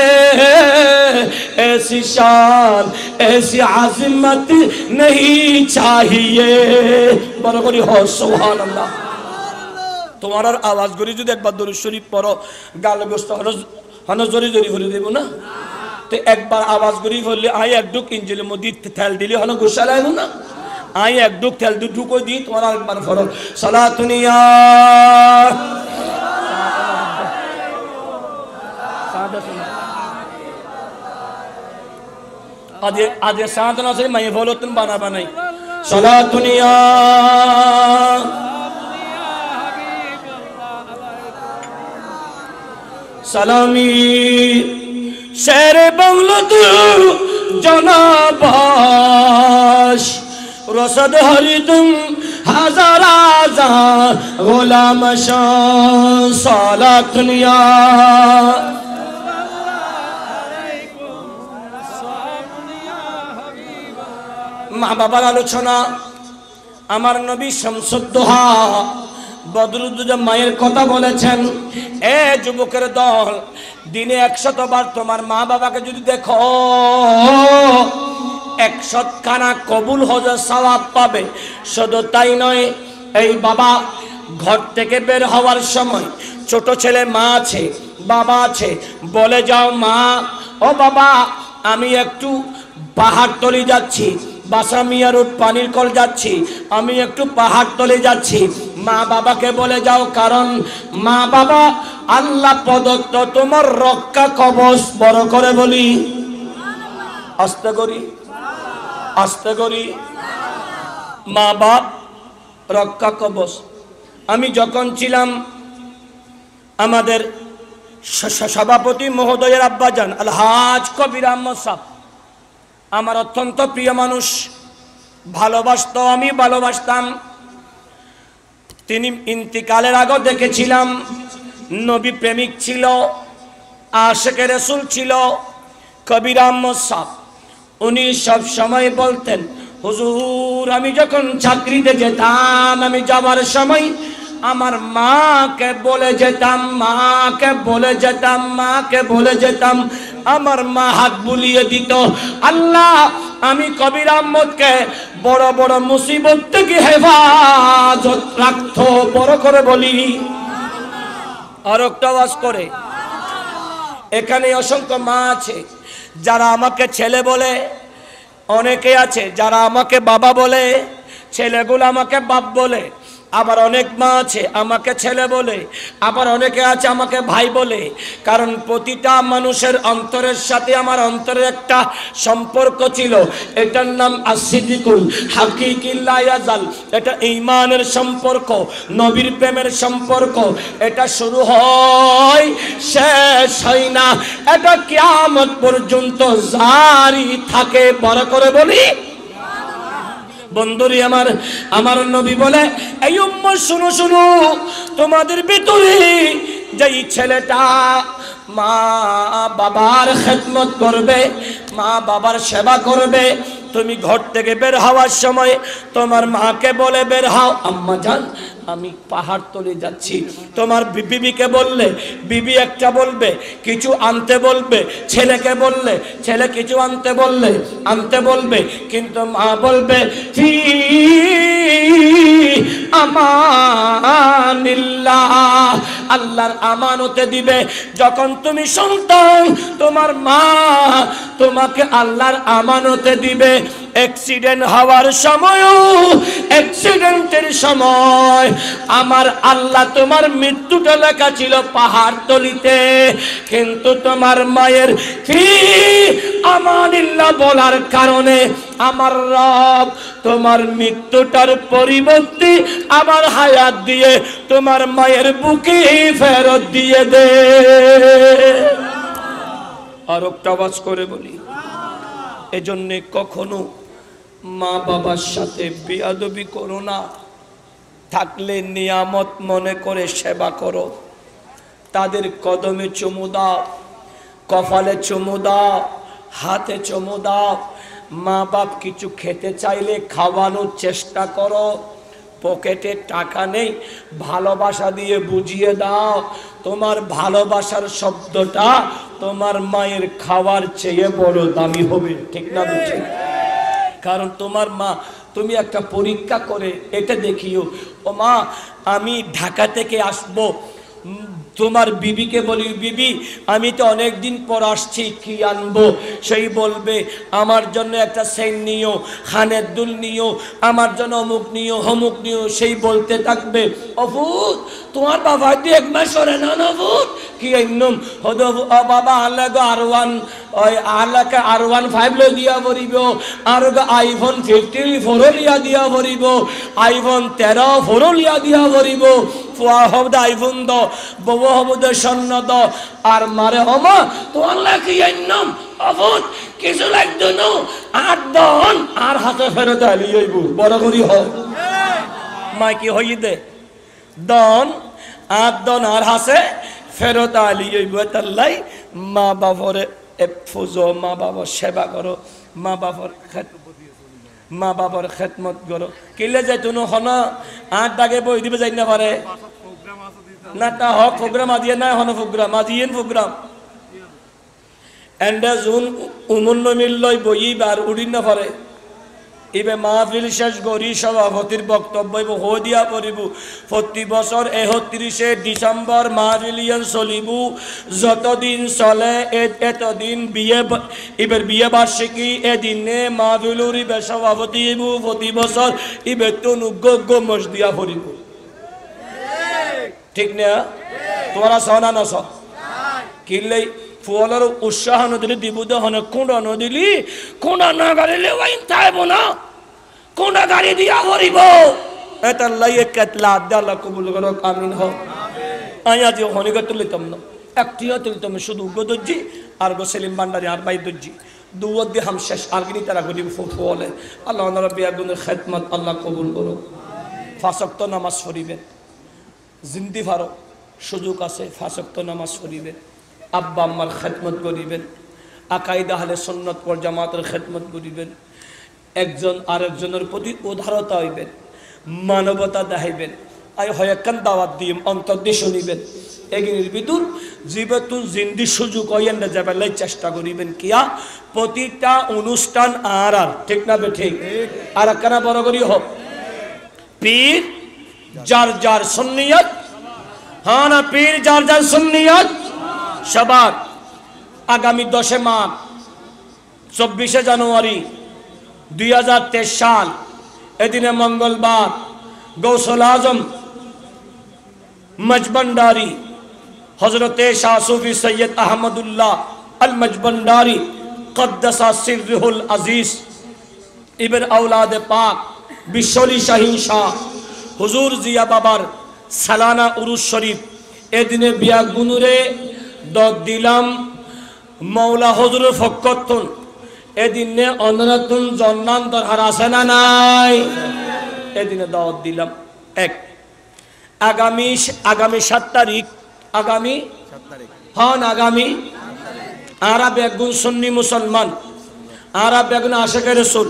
ऐसी शान ऐसी आज़मत नहीं चाहिए बरकरी हो सुभान अल्लाह তোমার আওয়াজ করি যদি একবার দরুদ শরীফ পড়ো গালে গোস্ত হনো জরি জরি ভরে দেব না তো একবার আওয়াজ করি বললে আই একটুক ইঞ্জিনের মধ্যে তেল দিলে হনো গোসা লাগবে না আই একটুক তেল ঢুকো দিই তোমার একবার পড়ো সালাতুনিয়া আজ সাধনা সে মাই বলো তুমি বানাবা নাই সালাতুনিয়া সালামি শেরে বাংলা দু জনাবাস রসদ হরিদুম হাজার হাজার গোলাম সালাতুনিয়া মা বাবার আলোচনা আমার নবী শামসুদ্দোহা বদরুদ্দোজা মায়ের কথা বলেছেন এ যুবকের দল দিনে 100 বার তোমার মা বাবাকে যদি দেখো 100 খানা কবুল হজের সওয়াব পাবে শুধু তাই নয় এই বাবা ঘর থেকে বের হওয়ার সময় ছোট ছেলে মা আছে বাবা আছে বলে যাও মা ও বাবা আমি একটু পাহাড়তলি যাচ্ছি বাসা মিয়া রোড পানির কল যাচ্ছি আমি একটু পাহাড়তলি যাচ্ছি মা বাবাকে বলে যাও কারণ মা বাবা আল্লাহ প্রদত্ত তোমার রক্ষা কবচ বড় করে বলি আস্তে করি মা বাপ রক্ষা কবচ আমি যখন ছিলাম আমাদের সভাপতি মহোদয়ের আব্বাজান আলহাজ কবির আহমদ সাহেব আমার অত্যন্ত প্রিয় মানুষ ভালোবাসতো আমি ভালোবাসতাম তিনি ইন্তিকালের আগে দেখেছিলাম নবী প্রেমিক ছিল আশিকে রাসূল ছিল কবির আহমদ সাহেব উনি সব সময় বলতেন হুজুর আমি যখন চাকরিতে যেতাম আমি যাবার সময় আমার মাকে বলে যেতাম আমার মা হাত বুলিয়ে দিত আল্লাহ আমি কবির আহমদকে বড় বড় মুসিবত থেকে হেফাজত রাখতো বড় করে বলি আর একটা আওয়াজ করে এখানে অসংখ্য মা আছে যারা আমাকে ছেলে বলে, অনেকে আছে যারা আমাকে বাবা বলে, ছেলেগুলো আমাকে বাপ বলে। আবার অনেক মা আছে আমাকে ছেলে বলে, আবার অনেকে আছে আমাকে ভাই বলে। কারণ প্রতিটা মানুষের অন্তরের সাথে আমার অন্তরের একটা সম্পর্ক ছিল, এটার নাম আসিদিকুল হাকিকিল লা ইয়াজাল। এটা ঈমানের সম্পর্ক, নবীর প্রেমের সম্পর্ক। এটা শুরু হয়, শেষ হয় না, এটা কিয়ামত পর্যন্ত জারি থাকে। বড় করে বলি বন্ধুরি আমার, আমার নবী বলে, এই উম্মত শুনো শুনো, তোমাদের ভিতরে যেই ছেলেটা মা বাবার খেদমত করবে, মা বাবার সেবা করবে, তুমি ঘর থেকে বের হওয়ার সময় তোমার মাকে বলে বের হও, আম্মা জান আমি পাহাড় তলে যাচ্ছি। তোমার বিবিকে বললে বিবি একটা বলবে, কিছু আনতে বলবে। ছেলেকে বললে ছেলে কিছু আনতে বললে আনতে বলবে। কিন্তু মা বলবে ফি আমানিল্লাহ, আল্লাহর আমানতে দিবে। যখন তুমি সন্তান, তোমার মা তোমাকে আল্লাহর আমানতে দিবে। অ্যাক্সিডেন্ট হওয়ার সময়ও, অ্যাক্সিডেন্টের সময় আমার আল্লাহ তোমার মৃত্যুটা লেখা ছিল পাহাড় তলিতে, কিন্তু তোমার মায়ের ফি আমানিল্লাহ বলার কারণে আমার রব তোমার মৃত্যুটার পরিবর্তে আমার হায়াত দিয়ে তোমার মায়ের বুকে ফেরত দিয়ে দে। আর একটা আওয়াজ করে বলি, এজন্য কখনো মা বাবার সাথে বেয়াদবি করো না। থাকলে নিয়ামত মনে করে সেবা করো। তাদের কদমে চুমু দাও, কপালে চুমু দাও, হাতে চুমু দাও। মা বাপ কিছু খেতে চাইলে খাওয়ানোর চেষ্টা করো। পকেটে টাকা নেই, ভালোবাসা দিয়ে বুঝিয়ে দাও। তোমার ভালোবাসার শব্দটা তোমার মায়ের খাওয়ার চেয়ে বড় দামি হবে, ঠিক না বুঝি? কারণ তোমার মা, তুমি একটা পরীক্ষা করে এটা দেখিও, ও মা আমি ঢাকা থেকে আসবো, তোমার বিবিকে বলি বিবি আমি তো অনেক দিন পর আসছি, কি আনবো? সেই বলবে আমার জন্য একটা সেন নিও, খানের দুল নিও, আমার জন্য অমুক নিও, হমুক নিও। সেই বলতে থাকবে, অভূত তোমার বাবা দিয়ে এক মাস করে না নভূত কি একদম হদ বাবা আল্লাহ আর1 ওই আল্লাহকে আর15 লো দিয়া পড়িব, আর আইফোন 54 লিয়া দিয়া পড়িব, আইফোন 13 লিয়া দিয়া পড়িব। ফুয়া হবদা আইফোন দ, বউ হবদা স্বর্ণ দ, আর মারে হমা তোমার লাগে একদম অভূত কিছু লাগতো না, 8 দন আর হাতে ফেরত আলি হইব। বড় করি হয় মা কি হই দে দন 8 দন আর হাসে ফেরত আলি হইব। তাল্লাই মা বাবরে ফুজো, মা বাবার সেবা করো, মা বাবার খেদমত করো। কিলে যাই তুনো হন 8 দাগে বই দিবে যাই না পারে না, তা হক প্রোগ্রাম আজিয়ে না হন প্রোগ্রাম আজিয়েন প্রোগ্রাম এন্ডে জুন উমন্ন মিললই বইবার উড়ি না পারে। ইবে মাহফিল শেষ করি সভাপতির বক্তব্য হো দিয়া পড়িব। প্রতি বছর 31শে ডিসেম্বর মাহফিলিয়ান চলিব, যতদিন চলে এতদিন বিয়ে, ইবের বিয়ে বার্ষিকী এদিনে মাহফিলুর ইবে সভাপতি ইব প্রতি বছর ইবে তো নুগ্গ মস দিয়া পড়িব, ঠিক না? তোমরা সনা নস কিনলে ফুলের উৎসাহ নদিলে দিবুদ হনে কোঁড়া নদিলি কোঁড়া না গাড়িলে ওয়াইন থাইব না, কোঁড়া গাড়ি দিয়া ভরিব। এটা লাইয়ে কেতলা আল্লাহ কবুল করো, আমিন হও। আয়া যে হনিকে তুলিতাম না, একটিও তুলিতাম, শুধু উগ্র দর্জি আর গো সেলিম ভান্ডারি আর বাই দর্জি দুয়ার দিয়ে হাম শেষ আর গিনি তারা গরিব ফুলে। আল্লাহ রাব্বি আগুনের খেদমত আল্লাহ কবুল করো। 5 ওয়াক্ত নামাজ পড়িবেন, জিন্দি ফারো সুযোগ আছে, 5 ওয়াক্ত নামাজ পড়িবেন, আব্বা আম্মার খেদমত করিবেন, আকাইদা আহলে সুন্নাত ওয়াল জামাতের খেদমত করিবেন, একজন আরেকজনের প্রতি উদারতা হইবেন, মানবতা দেখাইবেন। আই হয়াকান দাওয়াত দিম অন্তর দিয়ে শুনিবেন। এগিনের ভিতর জীবতু জিন্দি সুযোগ হইয়েন না যাবেলাই চেষ্টা করিবেন। কিয়া প্রতিটা অনুষ্ঠান আর ঠিক না বে ঠিক? আর একখানা বড় করি হোক পীর যার যার সুন্নিয়ত, হ্যাঁ না পীর যার যার সুন্নিয়ত সবার আগামী 10 মাঘ 24 জানুয়ারি 2023 সাল এদিনে মঙ্গলবার গৌসুল আজম মজবন্ডারি হযরতে শাহ সুফি সৈয়দ আহমদুল্লাহ আল মজবন্ডারি কদ্দাসা সিররুল আজিজ ইবন আওলাদ পাক বিশ্বলি শাহীন শাহ হুজুর জিয়া বাবার সালানা উরুস শরীফ এদিনে বিয়া গুনুরে দত দিলাম মাওলা হুজুর ফকতন এদিনে অনরাতুন জন্নান দরহার আছে না নাই এদিনে দাওয়াত দিলাম। এক আগামী 7 তারিখ আগামী 7 বেগুন সুন্নি মুসলমান আরা বেগুন আশেকের রাসূল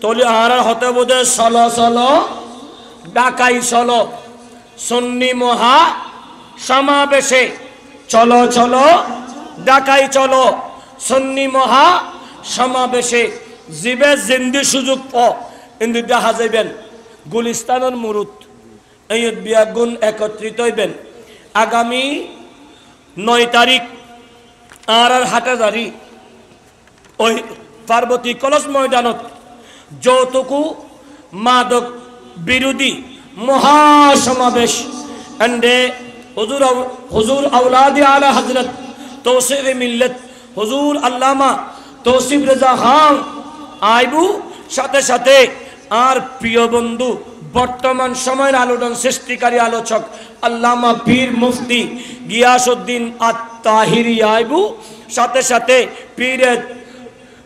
তলি আরার হতে বোধে চলো ডাকাই চলো সুন্নি মহা সমাবেশে চলো ডাকাই চলো সুন্নি মহা সমাবেশে জিবে জিন্দি সুযোগ ইন্দি দেখা যাইবেন গুলিস্তানের মুরুত এই বিয়াগুন একত্রিত হইবেন আগামী 9 তারিখ আর হাটাজারি ওই পার্বতী কলস ময়দানত যৌতুকু মাদক বিরোধী মহাসমাবেশ এন্ডে হুজুর আওলাদ আলা হযরত তৌসিফ মিল্লাত হুজুর আল্লামা তৌসিফ রেজা খান আইবু সাথে সাথে আর প্রিয় বন্ধু বর্তমান সময়ের আলোড়ন সৃষ্টিকারী আলোচক আল্লামা পীর মুফতি গিয়াসউদ্দিন আত-তাহিরি আইবু সাথে সাথে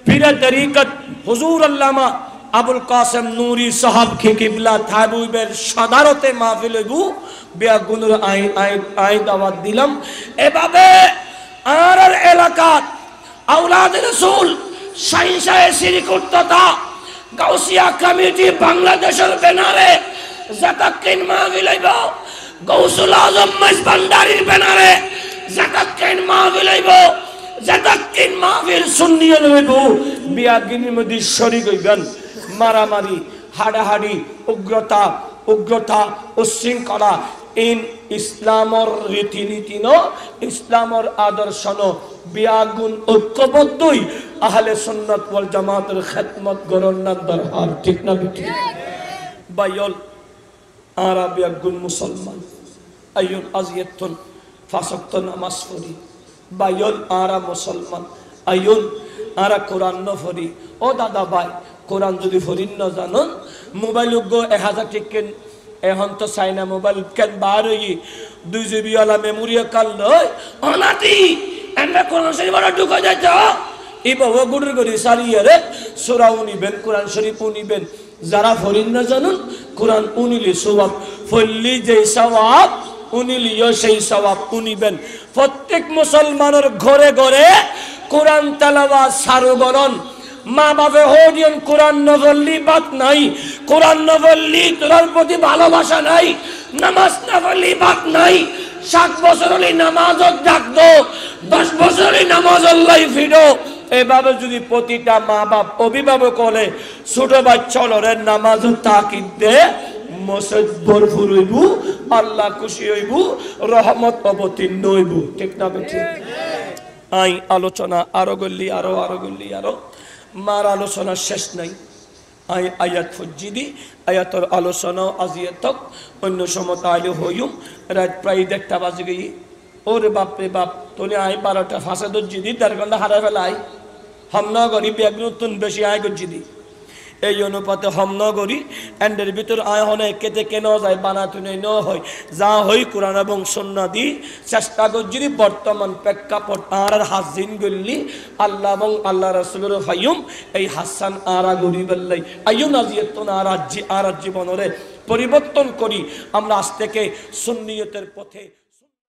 পীরে তরিকত হুজুর আল্লামা আবুল কাসেম নূরি সাহাব কিবলা থাইবুবের সাদারতে মাহফিল হইবু বিয়াগুনুর আই দাওয়াত দিলাম। এভাবে আর এলাকাত আওলাদ রাসূল সাইনসায়ে শিরিকুত্ততা গাউসিয়া কমিটি বাংলাদেশের ব্যানারে যাকাত মাহফিল হইব গৌসুল আজম মজবন্ডারির ব্যানারে যাকাত মাহফিল হইব যাকাত মাহফিল সুন্নিয়ত হইব বিয়াগুনের মধ্যে শরীক হইবেন মারামারি হাড়াহাড়ি উগ্রতা উশৃঙ্খলা ইন ইসলামর রীতিনীতি ন ইসলামর আদর্শন বিয়াগুন ঐক্যবদ্ধই আহলে সুন্নাত ওয়াল জামাতের খেদমত গরন্নার দরকার ঠিক না ঠিক বাইল আরা বিয়াগুন মুসলমান আইয়ুন আজিয়াতুন ফাসক্ত নামাজ পড়ি বাইল আরা মুসলমান আইয়ুন আরা কোরআন ন পড়ি ও দাদা ভাই কোরআন যদি ফরিন ন জানুন মোবাইল গো 1000 টিকেন এখন তো চাইনা মোবাইল কেন বার হই 2 জিবি ওয়ালা মেমোরি কাল লয় অনাতি আমরা কোরআন শরীফ বড় ঢুকে যাইছ এই বাবা গুড়ের গড়ি সারিয়ে রে সূরা উনিবেন কোরআন শরীফ উনিবেন যারা ফরিন না জানুন কোরআন উনিলি সওয়াব ফল্লি যে সওয়াব উনিলিও সেই সওয়াব উনিবেন। প্রত্যেক মুসলমানের ঘরে ঘরে কোরআন তেলাওয়াত সারু গরন মা বাবা হদিয়ন কোরআন নবল্লি বাত নাই কোরআন নবল্লি তোর প্রতি ভালোবাসা নাই নামাজ নবল্লি বাত নাই 7 বছর হলে নামাজ ডাক দো 10 বছর হলে নামাজ আল্লাহ ফিরো এভাবে যদি প্রতিটা মা বাপ অভিভাবক হলে ছোট বাচ্চা হলে নামাজ তাকিদ দে মসজিদ ভরপুর হইব আল্লাহ খুশি হইব রহমত অবতীর্ণ হইব ঠিক না ঠিক আই আলোচনা আরো গল্লি আরো মার আলোচনা শেষ নাই আই আয়াত ফজিদি আয়াতর আলোচনা আজিয়াতক অন্য সময় আইলে হইম রাত প্রায় 1টা বাজে গই ওরে বাপ রে বাপ তোলে আই 12টা ফাঁসে দজ্জিদি 1.5 ঘন্টা হারা ফেলাই হামনগরী বেগনুতুন বেশি আয় গজ্জিদি এই অনুপাতে হামনগরী এন্ডের ভিতর আয় হনে কেতে কেন যায় বানাতুনে ন হয় যা হই কোরআন এবং সুন্নাহ দি চেষ্টা গজ্জিদি বর্তমান প্রেক্ষাপট আর হাজিন গল্লি আল্লাহ এবং আল্লাহ রাসূলের ফায়ুম এই হাসান আরা গরিবাল্লাই আইয়ুন আজিয়াতুন আর জীবনরে পরিবর্তন করি আমরা আজ থেকে সুন্নিয়তের পথে